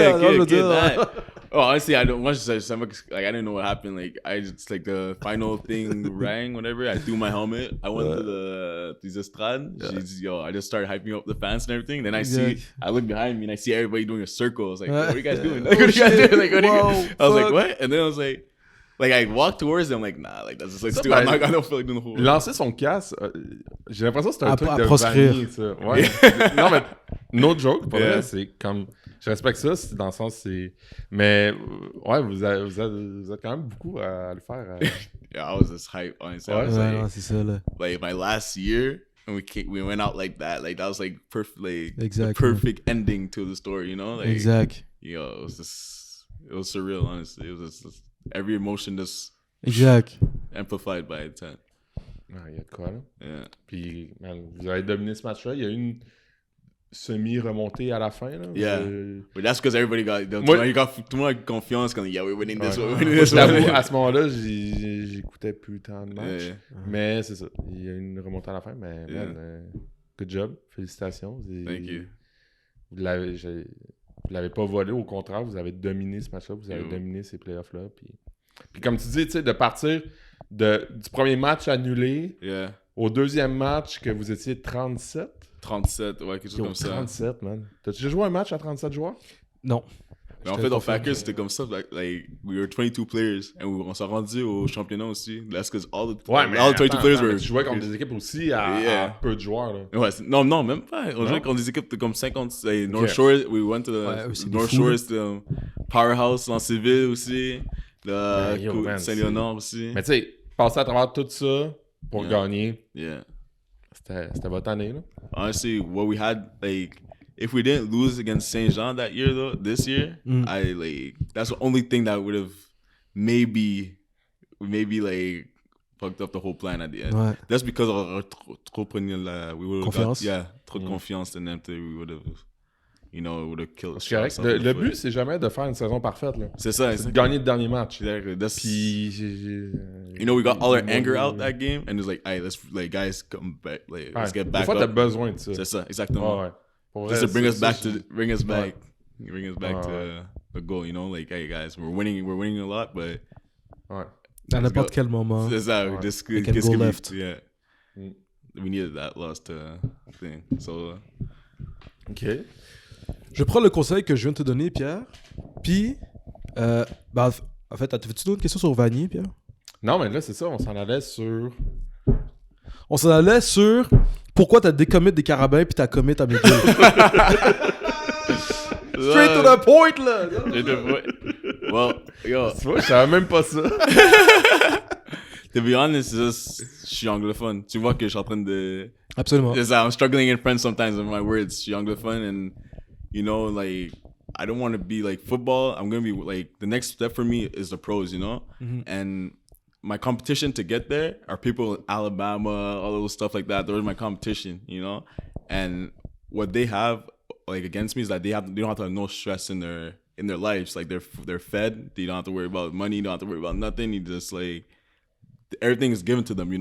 A: Oh, honestly, I don't. Once like I didn't know what happened. Like I just like the final thing rang, whatever. I threw my helmet. I went to the estrades. I just started hyping up the fans and everything. Then I look behind me and I see everybody doing a circle. I was like, what are you guys doing? Like, what are you guys doing? Like, I was like, what? And then I was like, Like, I walk towards them, like, nah, like, that's just like
B: Ça,
A: stupid.
B: ben,
A: I don't feel like doing the whole.
B: Lancer son casque, j'ai l'impression que c'est un truc
C: à
B: de
C: proscrire.
B: vanille, ça. Ouais. Non, mais no joke, pour vrai, c'est comme... Je respecte ça, c'est dans le sens, c'est... Mais, ouais, vous êtes quand même beaucoup à le faire.
A: Yeah, I was just hype, honestly. I was
C: Ouais,
A: like,
C: non, c'est ça, là.
A: like, my last year, and we went out like that. Like, that was, like, perfect, like, the
C: Exactement.
A: perfect ending to the story, you know? Like,
C: Exact.
A: Yo, it was surreal, honestly. It was just every emotion just
C: Exact.
A: amplified by 10.
B: Il y a de quoi, là.
A: Yeah.
B: Puis, man, vous avez dominé ce match-là. Il y a eu une semi-remontée à la fin, là.
A: Yeah. But that's because everybody got, tout le monde a confiance quand, yeah, we're winning this, we're winning
B: Moi,
A: this.
B: je t'avoue, à ce moment-là, j'écoutais plus tant de matchs.
A: Yeah.
B: Mais c'est ça. Il y a eu une remontée à la fin, mais
A: Yeah.
B: man, good job. Félicitations.
A: Thank you.
B: Vous l'avez pas volé, au contraire, vous avez dominé ce match-là, vous avez dominé ces playoffs-là. Puis comme tu dis, tu sais, de partir du premier match annulé
A: Yeah.
B: au deuxième match que vous étiez 37.
A: 37, ouais, quelque chose comme ça.
B: 37, man. T'as-tu déjà joué un match à 37 joueurs?
C: Non.
A: Mais en fait, au Packers, c'était comme ça. Like, we were 22 players, and on s'est rendu au championnat aussi. That's because all the 22 players were...
B: Tu jouais contre des équipes aussi à peu de joueurs, là.
A: Ouais, non, même pas. On jouait contre des équipes de comme 50. North Shore, we went to the North Shore, the Powerhouse en civil aussi. Le Saint-Léonard aussi.
B: Mais tu sais, passer à travers tout ça pour gagner,
A: Yeah.
B: c'était votre année, là.
A: Honestly, what we had, like, if we didn't lose against Saint Jean that year, though, this year, that's the only thing that would have maybe like fucked up the whole plan at the end.
C: Ouais.
A: That's because of trop prenait we would have
C: Confiance.
A: trop de confiance in them, we would have, it would have killed us.
B: C'est correct. Le but, c'est jamais de faire une saison parfaite, là.
A: C'est ça.
B: C'est de gagner le dernier match.
A: Exactly. That's,
B: Puis,
A: we got all our anger out that game, and it's like, hey, let's, like, guys, come back, like, let's get back
B: des fois,
A: up.
B: t'as besoin de ça.
A: C'est ça, exactement.
B: Ouais. Pour
A: Just
B: vrai,
A: to bring us
B: ça,
A: back
B: c'est-
A: bring us back to the goal, like, hey guys, we're winning a lot, but
B: Ouais.
C: À n'importe quel moment.
A: it's that
B: Ouais.
A: just
C: They can
A: just
C: go
A: give me-
C: left.
A: yeah,
B: Mm.
A: we needed that loss to thing. So
B: OK.
C: Je prends le conseil que je viens de te donner, Pierre. Puis, en fait, as-tu d'autres questions sur Vanier, Pierre?
B: Non, mais là, c'est ça. On s'en allait sur...
C: On s'en allait sur pourquoi t'as décommit des carabins puis t'as commit à McGill. Straight to the point, là!
A: well, yo,
B: Tu vois, je savais même pas ça.
A: to be honest, je suis anglophone. Tu vois que je suis en train de...
C: Absolument.
A: I'm struggling in French sometimes with my words. Je suis anglophone, and like, I don't want to be like football. I'm gonna be like, the next step for me is the pros, and my competition to get there are people in Alabama, all those stuff like that. Those are my competition, and what they have like against me is that they don't have to have no stress in their lives. Like they're fed. They don't have to worry about money. They don't have to worry about nothing. You just like, everything is given to them,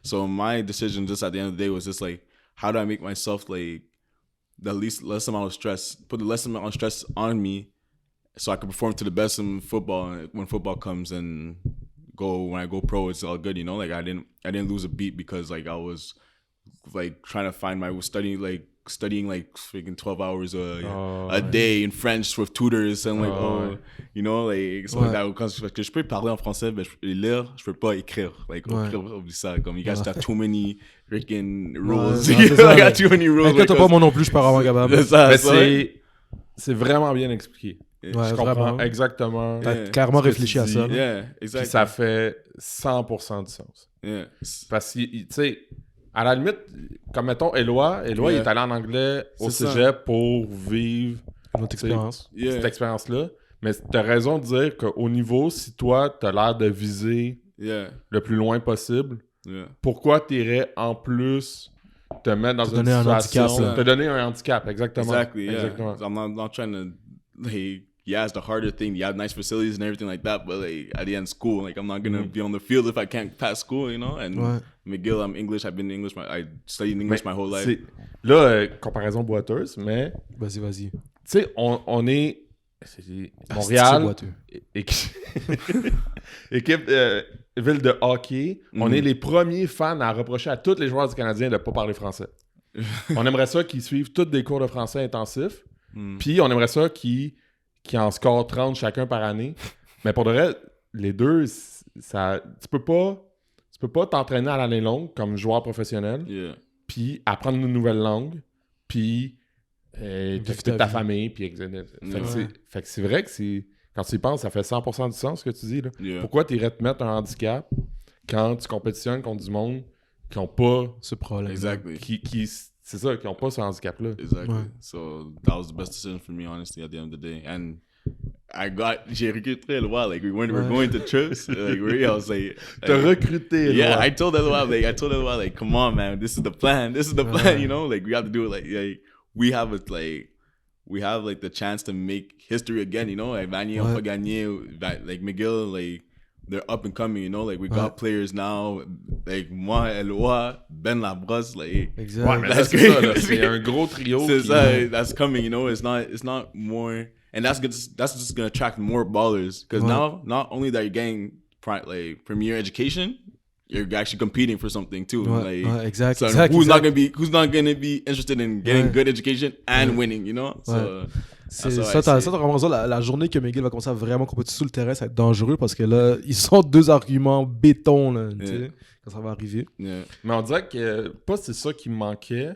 A: So my decision just at the end of the day was just like, how do I make myself like the less amount of stress, put the less amount of stress on me, so I can perform to the best in football. And when football comes and when I go pro, it's all good, Like I didn't lose a beat because like I was like trying to find studying like freaking 12 hours a day in French with tutors and like so like that, quand je peux parler en français, ben je peux lire, je peux pas écrire, like oublie ça, comme you guys got too many freaking rules. I got too many rules.
C: Inquiète pas, moi non plus, je pars avant capable.
B: C'est vraiment bien expliqué.
C: Ouais,
B: Je comprends
C: vraiment.
B: exactement.
C: T'as clairement réfléchi à ça.
A: Yeah, exactly.
B: Puis ça fait 100% du sens.
A: Yeah.
B: Parce que, tu sais, à la limite, comme mettons Éloi il est allé en anglais au
A: C'est
B: cégep pour vivre
C: Notre expérience.
B: cette expérience-là. Mais t'as raison de dire qu'au niveau, si toi, t'as l'air de viser le plus loin possible, pourquoi t'irais en plus te mettre dans une situation... Te donner un handicap, exactement.
A: Exactly, yeah.
B: Exactement.
A: I'm not trying to, like, yeah, it's the harder thing. You have nice facilities and everything like that, but like at the end, school, like I'm not gonna be on the field if I can't pass school, And McGill, I'm English. I've been English. I studied English my whole life.
B: Là, comparaison boiteuse, mais
C: Vas-y.
B: tu sais, on est Montréal, équipe ville de hockey. On est les premiers fans à reprocher à tous les joueurs du Canadien de ne pas parler français. On aimerait ça qu'ils suivent tous des cours de français intensifs. Puis on aimerait ça qu'ils en scorent 30 chacun par année. Mais pour de vrai, les deux, tu peux pas t'entraîner à l'année longue comme joueur professionnel, puis apprendre une nouvelle langue, puis t'occuper de ta famille, puis fait que c'est vrai que quand tu y penses, ça fait 100% du sens ce que tu dis, là. Pourquoi tu irais te mettre un handicap quand tu compétitionnes contre du monde qui n'ont pas
C: ce problème?
A: Exactly.
B: C'est ça, qui n'ont pas ce handicap-là.
A: Exactly. So that was the best decision for me, honestly, at the end of the day. And j'ai recruté Eloi, like we're going to trips, like I was like,
B: T'as recruté Eloi.
A: Yeah, I told Eloi, like, come on, man, this is the plan, you know, like we have to do it, like we have the chance to make history again, you know, like Vanier, on peut gagner, like McGill, like they're up and coming, you know, like we got players now, like moi, Eloi, Ben Labrosse, like
B: that's great. C'est un gros trio.
A: C'est ça, that's coming, you know, it's not more. And that's just gonna attract more ballers because now not only that you're getting like premier education, you're actually competing for something too.
C: Exactly.
A: So who's not gonna be interested in getting good education and winning, you know? So
C: t'as vraiment raison. La journée que McGill va commencer à vraiment compétir sur le terrain, ça va être dangereux parce que là, ils sont deux arguments béton là, tu sais, quand ça va arriver.
A: Yeah.
B: Mais on dirait que pas c'est ça qui me manquait.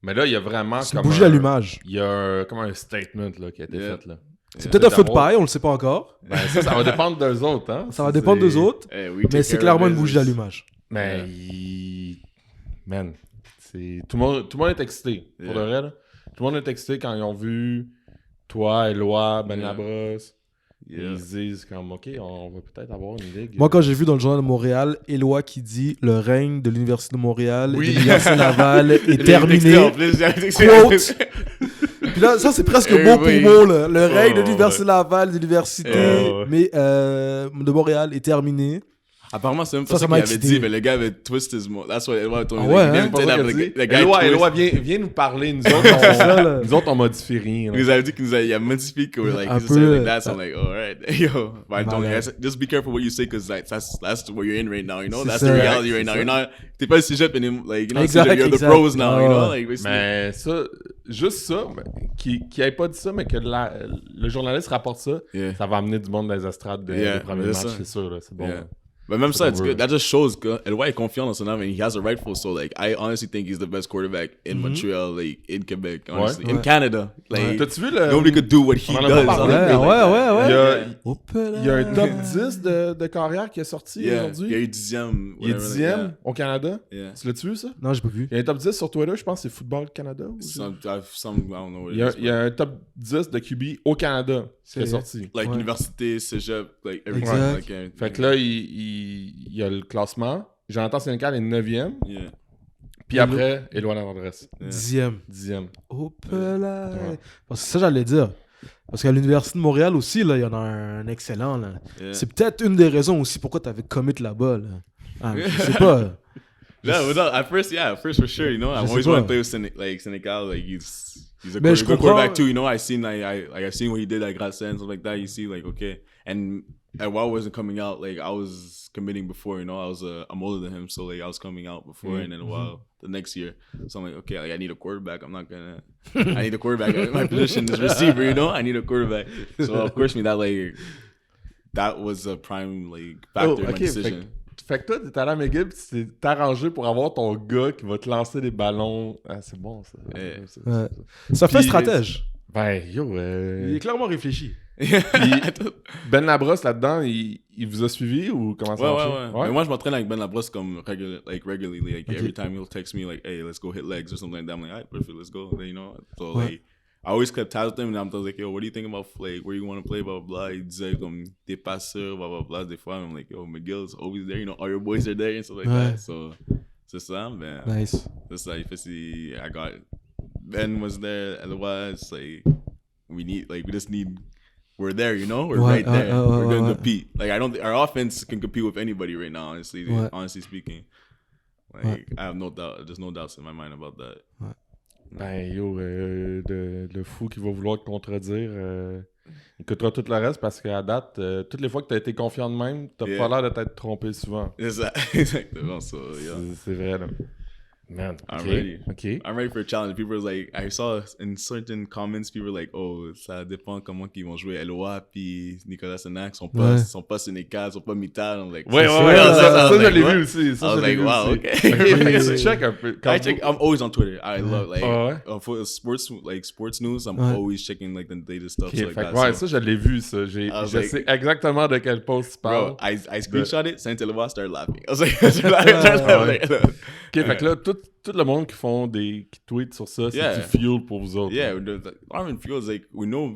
B: Mais là, il y a vraiment
C: comme bougie d'allumage.
B: Il y a comme un statement là, qui a été fait. Là.
C: C'est peut-être un feu de paille, on le sait pas encore.
B: Ben, ça va dépendre d'eux autres. Hein?
C: Ça va dépendre d'eux autres, mais c'est clairement une bougie d'allumage.
B: Mais man, tout le monde est excité. Pour de vrai, là. Tout le monde est excité quand ils ont vu toi, Eloi, Ben Labrosse. Ils se disent comme, OK, on va peut-être avoir une ligue.
C: Moi, quand j'ai vu dans le journal de Montréal, Eloi qui dit « Le règne de l'Université de Montréal et de l'Université Laval est terminé. » Quote. Puis là, ça, c'est presque mot pour mot. Là. Le règne de l'Université Laval, de l'Université de Montréal est terminé.
A: Apparemment, c'est même pas ça qu'il avait dit, mais le gars avait twist his mot. That's what Eloi told me.
B: Eloi, viens nous parler. Nous autres, nous autres on modifie rien.
A: Il nous avait dit qu'il a modifié. Like, he said like that. So I'm like, all right. Yo, but I told him, just be careful what you say because like, that's where you're in right now. You know, that's the reality right now. You're not, t'es pas cégep and like, you know, you're the pros now. You know, like.
B: Mais ça, juste ça, qui ait pas dit ça, mais que le journaliste rapporte ça, ça va amener du monde dans les estrades des premiers matchs, c'est sûr. C'est bon.
A: But même ça, it's good. That just shows que Eloi est confiant dans son âme and he has a rightful. So like, I honestly think he's the best quarterback in Montreal, like in Quebec, honestly, in Canada. Like,
B: t'as-tu vu le...
A: nobody could do what he does.
C: Il
B: y a un top 10 de carrière qui est sorti aujourd'hui.
A: Il y a eu 10e.
B: Il est 10e au Canada. Tu l'as-tu vu ça?
C: Non, j'ai pas vu.
B: Il y a un top 10 sur Twitter, je pense que c'est Football Canada.
A: I don't know.
B: Il y a un top 10 de QB au Canada qui est sorti.
A: Like université, cégep, like everything.
C: Exact.
B: Fait que là, il y a le classement. Jonathan Sénécal est 9e. Puis après, Éloigné l'adresse.
C: 10e. Oh, là. Parce que ça, j'allais dire. Parce qu'à l'Université de Montréal aussi, là, il y en a un excellent. Là. C'est peut-être une des raisons aussi pourquoi tu avais commit là-bas. Là. Je sais pas.
A: At first for sure, you know. I always want to play with Cenacle, like he's a good quarterback too, you know. I seen what he did at Gracien and stuff like that. You see, like, okay. And while I wasn't coming out, like I was committing before, you know. I'm older than him, so like I was coming out before, and then the next year, so I'm like, okay, like I need a quarterback. I need a quarterback. My position is receiver, you know. I need a quarterback. So of course, that was a prime like factor in my decision.
B: Fait que toi, t'es allé à McGill pis tu t'es arrangé pour avoir ton gars qui va te lancer des ballons. Ah, c'est bon, ça.
C: Ça fait stratège.
B: Ben, yo,
C: il est clairement réfléchi.
B: Puis, Ben Labrosse, là-dedans, il vous a suivi ou comment ça marche?
A: Ouais. Mais moi, je m'entraîne avec Ben Labrosse comme regularly. Like, every time he'll text me, like, hey, let's go hit legs or something like that. I'm like, all right, perfect, let's go. You know? So, like, I always kept tabs with him, and I was like, yo, what do you think about, like, where you want to play, blah, blah, blah. Il disait, comme, des passeurs, blah, blah, blah, des fois. I'm like, yo, McGill's always there, you know, all your boys are there, and stuff like that. So, c'est ça, man.
C: Nice.
A: C'est ça, I got, Ben was there, otherwise, like, we're there, you know? We're right there. We're going to compete. Like, I don't think our offense can compete with anybody right now, honestly speaking. Like, I have no doubt, there's no doubts in my mind about that.
B: Ben, yo, le fou qui va vouloir te contredire, il écoutera tout le reste parce qu'à date, toutes les fois que tu as été confiant de même, t'as pas l'air de t'être trompé souvent.
A: Exactement ça,
B: C'est vrai, là. Man,
A: I'm ready.
B: OK.
A: I'm ready for a challenge. People were like, I saw in certain comments, people were like, oh, ça dépend comment ils vont jouer. Eloa puis Nicholas Cenacle-Altidor sont pas Sénécal, sont pas Mittal. I'm like,
B: Ouais,
A: ça,
B: je l'ai vu aussi.
A: I was like, wow, okay.
B: Tu check un peu.
A: I'm always on Twitter. I love
B: ouais?
A: for sports news. I'm always checking like the latest stuff.
B: Okay,
A: So, like that.
B: Ouais,
A: So,
B: ça, je l'ai vu, ça. Je sais exactement de quel post tu parles.
A: bro, I screenshot it, sent it to Eloa, started laughing. I was like,
B: OK, fait que là, tout le monde qui tweet sur ça, c'est du fuel pour vous autres.
A: Yeah, Armin feels like we know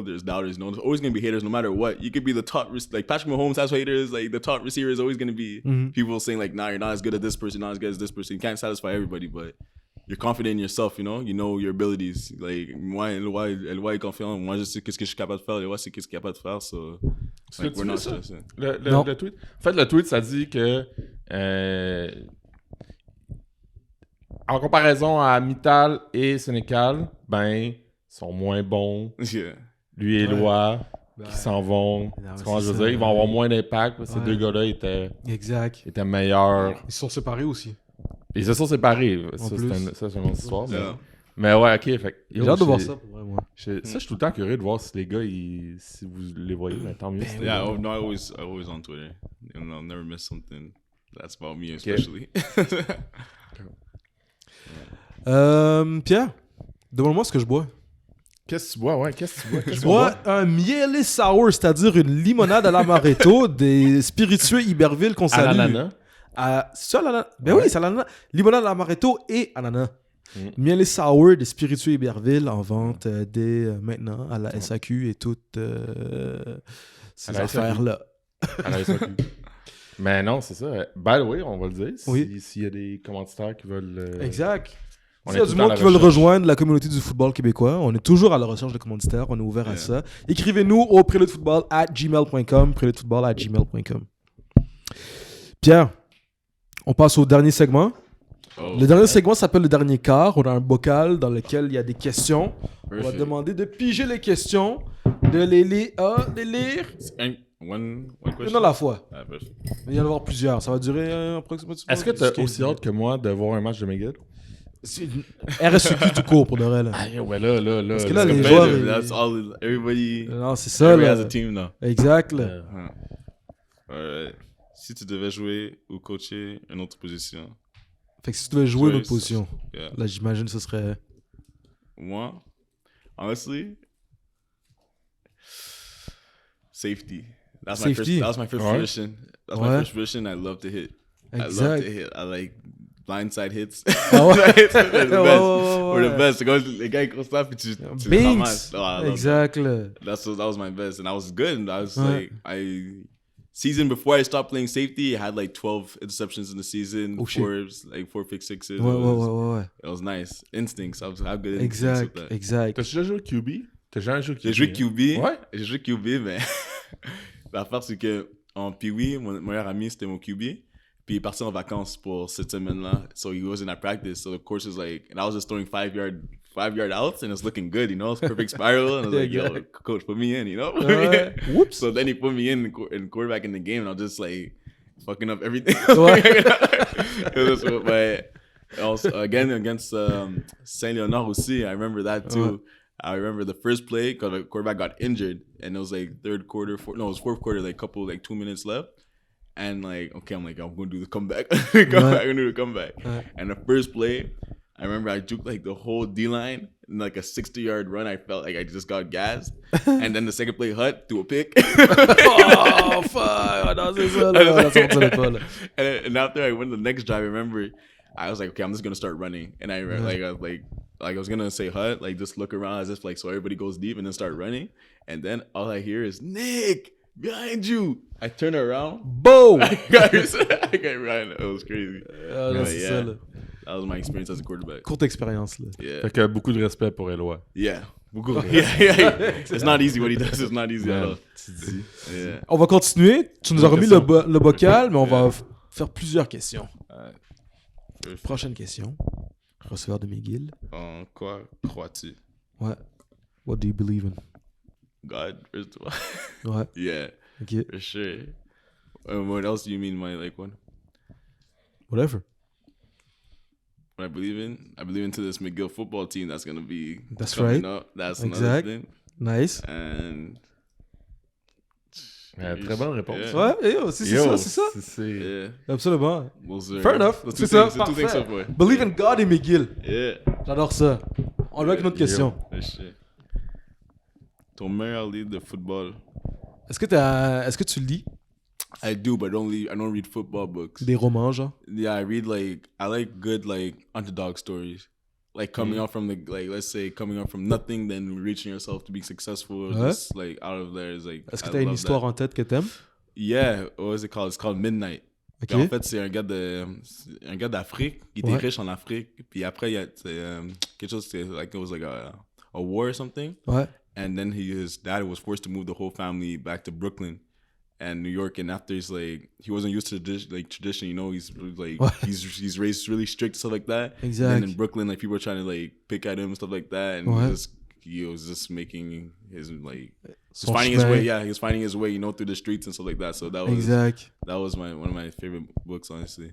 A: there's doubters. There's always gonna be haters no matter what. You could be the top, like Patrick Mahomes has haters. Like the top receiver is always gonna be people saying like, nah, you're not as good as this person, not as good as this person. You can't satisfy everybody, but you're confident in yourself. You know your abilities. Like why confiant? Moi je sais qu'est-ce que je suis capable de faire. Et moi c'est qu'est-ce qu'il est capable de faire. So like, we're not stressing.
B: Le tweet. En fait, le tweet ça dit que en comparaison à Mittal et Sénécal, ben, sont moins bons.
A: Yeah.
B: Lui et Éloi, qui s'en vont. Comment je veux dire, ils vont avoir moins d'impact. Parce que ces deux gars-là étaient meilleurs.
C: Ils se sont séparés aussi.
B: Ils se sont séparés. Ça, c'est une autre histoire. Mais ouais, ok.
C: J'ai hâte de voir ça pour vrai, moi.
B: Ça, je suis tout le temps curieux de voir si les gars, si vous les voyez, mais tant mieux.
A: Yeah, no, I always on Twitter. And I'll never miss something that's about me, especially.
C: Pierre, demande-moi ce que je bois.
B: Qu'est-ce que tu bois? Ouais, qu'est-ce que tu bois?
C: Je bois un miele sour, c'est-à-dire une limonade à l'amaretto des spiritueux Iberville qu'on salue.
B: À l'ananas?
C: C'est ça, l'ananas? Ben oui, c'est l'ananas. Limonade à l'amaretto et ananas. Miele sour des spiritueux Iberville en vente dès maintenant à la SAQ et toutes ces affaires-là.
B: À la SAQ. Mais non, c'est ça. By the way, on va le dire. S'il y a des commanditaires qui veulent...
C: Exact. S'il y a du monde qui veut rejoindre la communauté du football québécois, on est toujours à la recherche de commanditaires. On est ouvert à ça. Écrivez-nous au preludefootball@gmail.com. preludefootball@gmail.com. Pierre, on passe au dernier segment. Le dernier segment s'appelle le dernier quart. On a un bocal dans lequel il y a des questions. On va demander de piger les questions, de les lire.
A: One question?
C: Une à la fois. Il y en a avoir plusieurs. Ça va durer approximativement.
B: Est-ce que tu as aussi hâte que moi de voir un match de McGill?
C: RSEQ tout court pour de vrai.
B: Ah, ouais, là.
C: Parce que là, les joueurs.
A: That's all. Everybody.
C: Non, c'est ça.
A: Everybody has a team now.
C: Exact. Là.
A: Si tu devais jouer ou coacher une autre position.
C: Fait que si tu devais jouer une autre position, là, j'imagine que ce serait.
A: Moi, honestly, safety. That was my first position. That's my first position. I love to hit. I like blindside hits. We're the best. Les gars, ils constat, puis tu
C: Binks. Exact.
A: That was my best. And I was good. And I was season before I stopped playing safety, I had like 12 interceptions in the season. Four pick sixes. It was nice. Instincts. I have good instincts with that.
B: Exact. T'as déjà joué QB?
A: J'ai joué QB.
B: Ouais.
A: J'ai joué QB, mais l'affaire, c'est que en Pee-Wee, mon meilleur ami, c'était mon QB. Puis il est parti en vacances pour cette semaine-là. So he wasn't at practice. So the course was like, and I was just throwing 5-yard outs, and it's looking good, It's perfect spiral. And I was like, yo, coach, put me in, Whoops. So then he put me in quarterback in the game, and I was just like fucking up everything. But also, again, against Saint-Léonard aussi, I remember that too. I remember the first play because the quarterback got injured, and it was like fourth quarter, like 2 minutes left. And like, okay, I'm gonna do the comeback. I'm gonna do the comeback. And the first play, I remember I juked like the whole D-line in like a 60-yard run. I felt like I just got gassed. And then the second play, Hut threw a pick.
C: Oh, fuck.
A: And after I went the next drive, I remember I was like, okay, I'm just gonna start running. And I was gonna say Hut, like just look around as if like so everybody goes deep and then start running. And then all I hear is Nick behind you. I turn around.
C: Boom!
A: I got Ryan. It was crazy. That was my experience as a quarterback.
C: Courte expérience là.
A: Yeah.
B: Fait que beaucoup de respect pour Éloi.
A: Yeah. Beaucoup. Yeah. It's not easy what he does. It's not easy at all. Yeah.
C: On va continuer. Tu nous as remis le bocal, mais on va faire plusieurs questions. Prochaine question. Receveur de McGill.
A: En quoi crois-tu?
C: Ouais. What do you believe in?
A: God, first of all.
C: Ouais.
A: Yeah.
C: Okay.
A: For sure. What else do you mean by like one?
C: Whatever.
A: what I believe into this McGill football team that's gonna be
C: That's
A: coming
C: right.
A: up. That's
C: Exact.
A: another thing.
C: Nice.
A: And
B: Très bonne réponse.
A: Yeah.
C: Ouais, c'est ça.
A: yeah,
C: Absolument.
A: those are
C: Fair enough.
A: the
C: C'est
A: two
C: ça,
A: things, the two things so
C: parfait.
A: far.
C: Believe in God et McGill.
A: Yeah.
C: J'adore ça. On va avec une autre question.
A: That shit. Ton meilleur livre de football.
C: Est-ce que tu lis
A: I do, but I don't read football books.
C: des romans, genre?
A: Yeah, I like good like underdog stories. Like coming up from let's say coming up from nothing, then reaching yourself to be succful.
C: Ouais.
A: Just like out of there is like.
C: Est-ce que
A: I
C: tu as une
A: love
C: histoire
A: that.
C: en tête que t'aimes?
A: Yeah, what is it called? It's called Midnight.
C: Ok.
A: En fait, c'est un gars d'Afrique qui était
C: Ouais.
A: riche en Afrique. Puis après, il y a quelque chose, c'est like it was like a war or something.
C: Ouais.
A: And then his dad was forced to move the whole family back to Brooklyn and New York. And after he's like, he wasn't used to tradition, you know, he's like,
C: What?
A: he's raised really strict, stuff like that.
C: Exact.
A: And then in Brooklyn, like people were trying to like pick at him and stuff like that. And
C: What?
A: he was just making his like,
C: Son
A: finding his
C: chemin.
A: way. Yeah, he was finding his way, you know, through the streets and stuff like that. So that was
C: Exact.
A: one of my favorite books, honestly.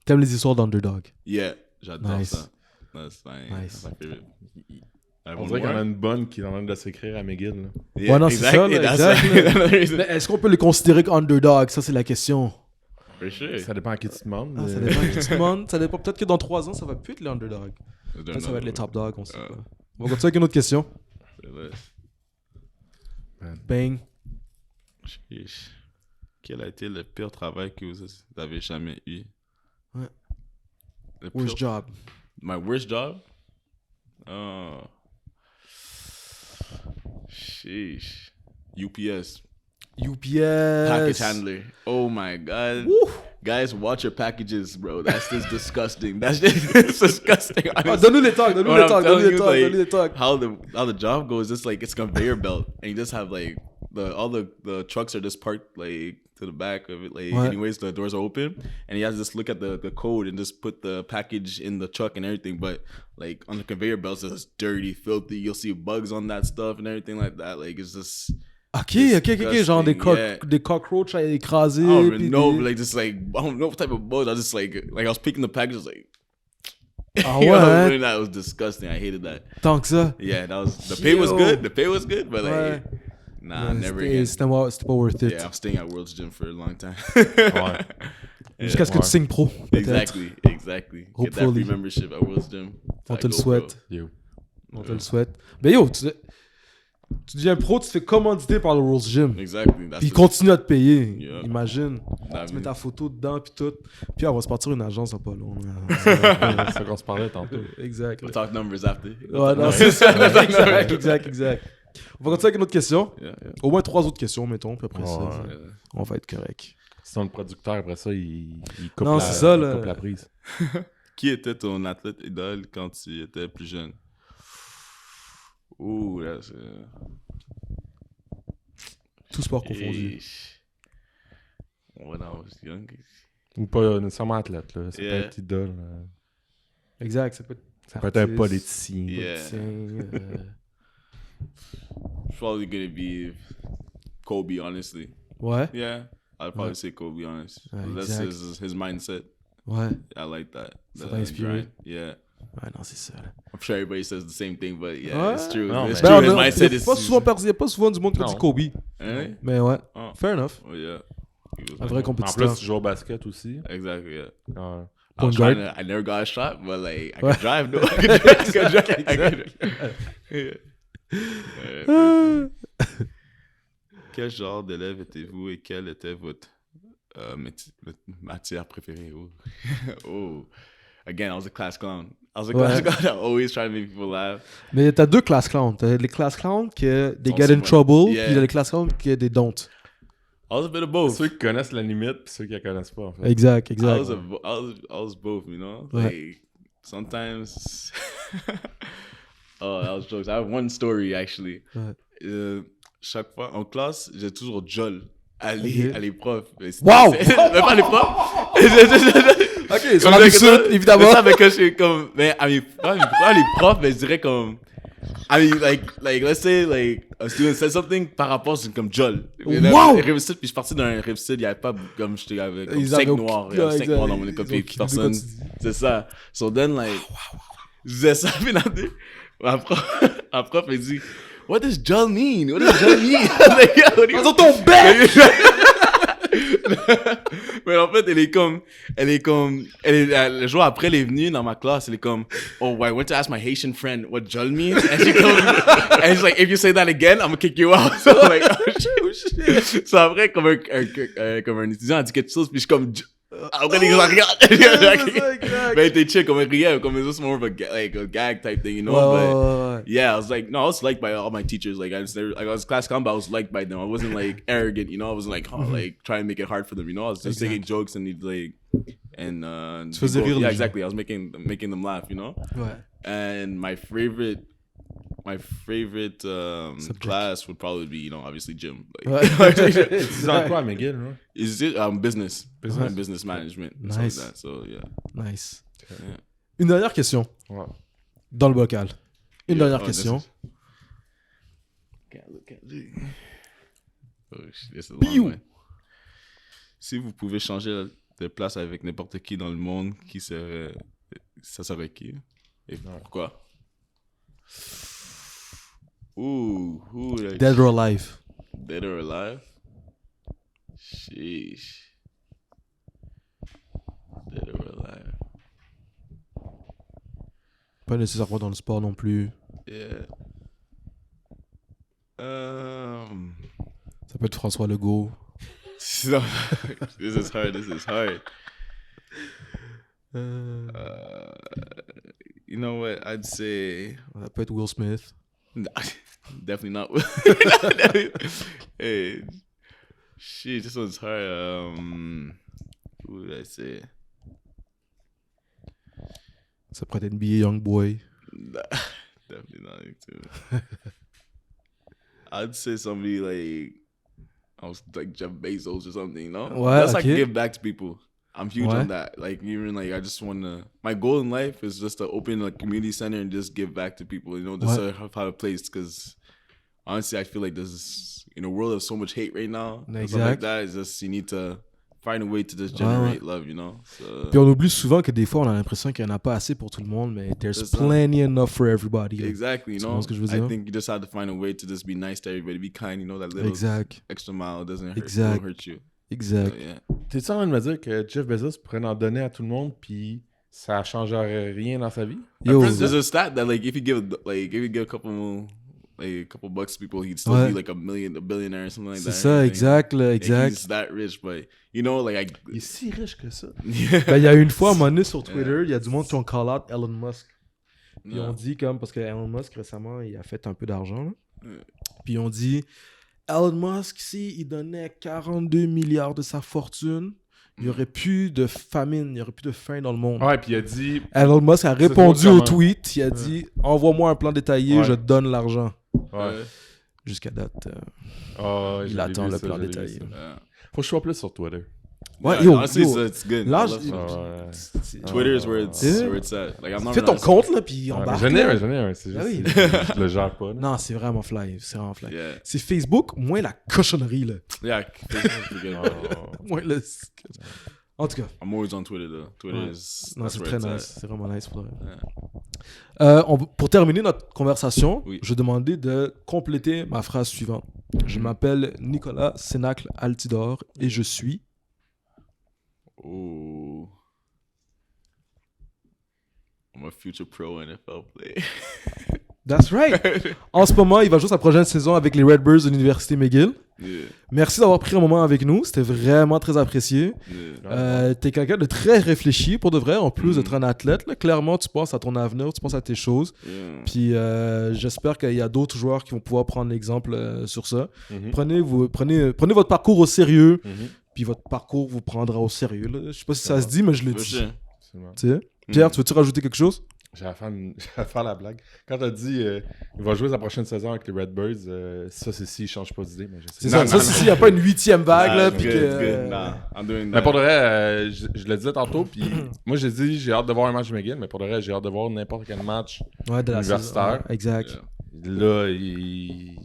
C: T'aimes les histoires d'underdog?
A: Yeah, j'adore
C: Nice.
A: ça. That's my favorite.
B: On dirait qu'il y en a une bonne qui est en train de s'écrire à McGill. Là.
A: Yeah,
C: Ouais, non, c'est ça, là, exact,
A: exactly.
C: Mais est-ce qu'on peut les considérer comme underdog? Ça, c'est la question.
A: For sure.
B: Ça dépend à qui tu demandes.
C: Ah, ça dépend de qui tu demandes. Ça dépend peut-être que dans 3 ans, ça va plus être les underdogs.
A: I don't
C: Peut-être ça
A: know.
C: va être les top dogs, on sait pas. On va continuer avec une autre question. Bang.
A: Sheesh. Quel a été le pire travail que vous avez jamais eu?
C: Ouais.
A: Le
C: Worst
A: pire-
C: job.
A: My worst job? Oh. Sheesh. UPS.
C: UPS.
A: Package handler. Oh my God.
C: Woo.
A: Guys, watch your packages, bro. That's just disgusting. That's just it's disgusting.
C: Ah,
A: honestly.
C: donne-nous les talks, donne-nous
A: What
C: les
A: I'm
C: talks,
A: telling
C: donne-nous les
A: you,
C: talks,
A: like,
C: donne-nous les talks.
A: how the job goes, it's like it's conveyor belt, and you just have like all the trucks are just parked like to the back of it. Like
C: What?
A: anyways, the doors are open, and you have to just look at the code and just put the package in the truck and everything. But like on the conveyor belts, it's dirty, filthy. You'll see bugs on that stuff and everything like that. Like it's just.
C: Ok, genre
A: Yeah.
C: des cockroaches à écraser.
A: I don't even
C: puis
A: know,
C: des-
A: but like just like I don't know what type of bugs. I was just like I was picking the packages like.
C: Ah
A: You know,
C: ouais,
A: doing that was disgusting. I hated that.
C: tant que ça.
A: Yeah, that was the pay was
C: Yo.
A: good. The pay was good, but like,
C: Ouais.
A: nah,
C: Mais
A: never
C: c'était-
A: again.
C: C'était pas worth it.
A: Yeah, I'm staying at World's Gym for a long time.
B: Ouais.
C: Jusqu'à ce que tu signes pro, peut-être.
A: Exactly. Get that
C: Hopefully.
A: free membership at World's Gym.
C: On te le
A: Go, bro.
C: souhaite.
B: Yo.
C: On te le souhaite. Mais yo, tu deviens pro, tu te fais commanditer par le World's Gym.
A: Exactly. That's
C: Puis ils
A: the-
C: continuent à te payer.
A: Yeah.
C: Imagine.
A: that
C: Tu mets
A: means-
C: ta photo dedans, puis tout. Puis on va se partir une agence dans pas long.
B: C'est ça qu'on se parlait tantôt.
C: Exact.
A: We'll talk numbers after.
C: Ouais, non, c'est ça. Exact. On va continuer avec une autre question.
A: Yeah.
C: Au moins 3 autres questions, mettons. Puis après ça,
B: Ouais.
C: on va être correct.
B: Sinon, le producteur, après ça, il coupe,
C: Non, c'est ça, là.
B: il coupe la prise.
A: Qui était ton athlète idole quand tu étais plus jeune? Ooh, that's.
C: Tout sport confondu.
A: Eesh. When I was young.
B: Ou pas nécessairement athlète, là. Ça
A: Yeah.
B: peut être idole.
C: Exact. Ça peut être,
B: Ça peut être un
C: artiste,
B: politicien.
A: Yeah.
C: politicien,
A: Probably gonna be Kobe, honestly.
C: Ouais.
A: Yeah, I'd probably
C: Ouais.
A: say Kobe, honest.
C: Ouais,
A: That's
C: exact.
A: his mindset.
C: Ouais.
A: I like that.
C: Ça
A: The
C: t'a inspiré.
A: grind. Yeah,
C: Ouais, non, c'est ça. Là.
A: I'm sure everybody says the same thing, but yeah,
C: Ouais.
A: it's true.
B: Non,
A: It's
B: mais-
A: true.
C: Ben,
A: His
C: on a-
A: mindset
C: il
A: is.
C: n'y a pas souvent du monde qui dit
B: Non.
C: Kobe.
A: Eh?
C: Mais ouais.
A: Oh.
C: Fair enough.
A: Oh yeah. He was
C: Un vrai
A: like-
B: En
C: compétiteur.
B: plus, tu joues au basket aussi.
A: Exactly. Yeah.
B: Ouais.
A: I was
C: Point
A: trying
C: guard.
A: to. I never got a shot, but like I
C: Ouais.
A: could drive. No, I could drive. I could drive. Yeah. Quel genre d'élève étiez-vous et quelle était votre matière préférée? Oh. Oh. Again, I was a class clown. I was a class
C: Ouais.
A: clown. I always try to make people laugh.
C: Mais t'as 2 class clowns. T'as les class clowns que they
A: Sont
C: get in
A: souvent-
C: trouble,
A: Yeah.
C: puis t'as les class clowns que they don't.
A: I was a bit of both.
B: Ceux qui connaissent la limite puis ceux qui la connaissent pas, en fait.
C: Exact.
A: I was both, you know?
C: Ouais.
A: Like, sometimes... oh, that was jokes. I have one story, actually.
C: Ouais.
A: Chaque fois, en classe, j'ai toujours Joel à
C: Ok.
A: les profs. Mais c'est-
C: Wow!
A: c'est- Mais pas les profs!
C: Ok, sur la rive sud, évidemment.
A: C'est ça, mais quand je suis comme... Mais pas les profs, mais je dirais comme... I mean, like, let's say, like, a student said something par rapport, c'est comme Jol.
C: Wow!
A: Réussite, puis je suis parti d'un réussite, il n'y avait pas, comme j'étais avec, comme
C: Ils
A: 5
C: avaient
A: noirs. Il y avait 5 noirs dans mon école, puis personne. C'est ça. So then, like, je disais ça, puis ma prof, elle dit, what does Jol mean? What does Jol mean?
C: Dans ton bec!
A: Mais en fait, le jour après, elle est venue dans ma classe, elle est comme, oh, I went to ask my Haitian friend what Jol means, and she told me, and she's like, if you say that again, I'm gonna kick you out. So I'm like, oh shit. So après, comme un étudiant a dit quelque chose, puis je suis comme, après, les gens regardent. Mais elle était chill, comme elle riait, comme it was more of a gag type thing, you know? But yeah, I was like, no, I was liked by all my teachers. Like, I was class comp, but I was liked by them. I wasn't like arrogant, you know? I wasn't like, trying to make it hard for them, you know? I was just taking jokes and like, and
C: tu faisais rire.
A: Yeah, exactly. I was making them laugh, you know?
C: Ouais.
A: And my favorite class would probably be, you know, obviously gym. Like,
B: Tu dans quoi, McGill, right?
A: Is it business management,
C: Nice.
A: like that. So yeah.
C: Nice.
A: Yeah.
C: Une dernière question.
B: Ouais.
C: Dans le bocal. Une dernière
A: Oh,
C: question.
A: Look at it. Oh, this is a long one. Si vous pouvez changer de place avec n'importe qui dans le monde, ça serait qui? Et pourquoi? Ooh,
C: Dead or alive.
A: Dead or alive? Sheesh. Dead or alive.
C: Pas nécessairement dans le sport non plus.
A: Yeah.
C: Ça peut être François Legault.
A: So, this is hard. You know what? I'd say...
C: Ça peut être Will Smith.
A: Definitely not. Hey, shit, this one's hard. Who would I say?
C: Ça pourrait être NBA Youngboy.
A: Definitely not too. I'd say somebody like like Jeff Bezos or something, you know?
C: Ouais,
A: That's
C: okay.
A: like give back to people. I'm huge on that. Like even like I just want to. My goal in life is just to open a community center and just give back to people. You know, just to have a place. Because honestly, I feel like there's in a world of so much hate right now. And stuff like that. It's just you need to find a way to just generate love. You know. So,
C: puis on oublie souvent que des fois on a l'impression qu'il n'y en a pas assez pour tout le monde, mais there's plenty enough for everybody.
A: Exactly. You know.
C: Ce que je veux dire?
A: I think you just have to find a way to just be nice to everybody, be kind. You know, that little extra mile doesn't hurt you.
C: Exact.
A: So, yeah.
B: T'es-tu en train de me dire que Jeff Bezos pourrait en donner à tout le monde puis ça changerait rien dans sa vie?
C: Yo,
A: there's a stat that like if you give a couple bucks to people, he'd still be like a billionaire or something like that.
C: C'est ça, exact.
A: He's that rich, but you know, like
B: il est si riche que ça.
C: Ben, il y a une fois, à un moment donné, sur Twitter, il y a du monde qui ont call out Elon Musk. Puis ils ont dit comme, parce que Elon Musk récemment, il a fait un peu d'argent. Là. Puis ils ont dit, Elon Musk, s'il donnait 42 milliards de sa fortune, il n'y aurait plus de famine, il n'y aurait plus de faim dans le monde.
B: Ouais, puis il a dit...
C: Elon Musk a répondu au tweet, il a dit, envoie-moi un plan détaillé, je te donne l'argent.
B: Ouais.
C: Jusqu'à date,
B: il
C: attend le plan détaillé.
B: Faut que je sois plus sur Twitter.
A: Ouais, honestly, it's good.
C: Là,
A: Twitter is where it's at. Like, I'm not
C: fais ton compte, là, puis embarque.
B: J'en ai un. C'est juste je le gère pas. Là.
C: Non, c'est vraiment fly.
A: Yeah.
C: C'est Facebook, moins la cochonnerie, là.
A: Yeah, Facebook is good.
C: Moins le... En tout cas.
A: I'm always on Twitter, though. Twitter is...
C: Non, c'est très nice. C'est vraiment nice pour pour terminer notre conversation, je demandais de compléter ma phrase suivante. Je m'appelle Nicholas Cenacle-Altidor et je suis...
A: Oh, I'm a future pro NFL player.
C: That's right. En ce moment, il va jouer sa prochaine saison avec les Redbirds de l'université McGill.
A: Yeah.
C: Merci d'avoir pris un moment avec nous. C'était vraiment très apprécié.
A: Yeah.
C: T'es quelqu'un de très réfléchi, pour de vrai, en plus d'être un athlète. Là. Clairement, tu penses à ton avenir, tu penses à tes choses.
A: Yeah.
C: Puis j'espère qu'il y a d'autres joueurs qui vont pouvoir prendre l'exemple sur ça. Prenez votre parcours au sérieux. Puis votre parcours vous prendra au sérieux. Là. Je sais pas si ça se dit, mais je le dis. Tu sais? Pierre, tu veux-tu rajouter quelque chose?
B: J'allais faire la blague. Quand t'as dit il va jouer sa prochaine saison avec les Redbirds, ça c'est s'il change pas d'idée. Mais
C: c'est ça, c'est s'il n'y a pas une 8e vague. Là, puis
B: mais pour de vrai, je le disais tantôt, puis moi j'ai dit j'ai hâte de voir un match de McGill, mais pour de vrai, j'ai hâte de voir n'importe quel match
C: de la
B: universitaire.
C: Exact.
B: Là, il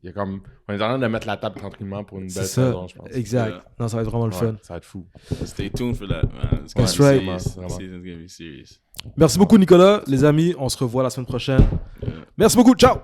B: y a comme... On est en train de mettre la table tranquillement pour une belle saison, je pense.
C: Exact.
A: Yeah.
C: Non, ça va être vraiment le fun.
B: Ça va être fou.
A: Stay tuned for that, man. It's
C: That's
A: gonna be
C: right.
A: serious.
B: Vraiment.
A: The season's gonna be serious.
C: Merci beaucoup, Nicolas. Les amis, on se revoit la semaine prochaine.
A: Yeah.
C: Merci beaucoup. Ciao!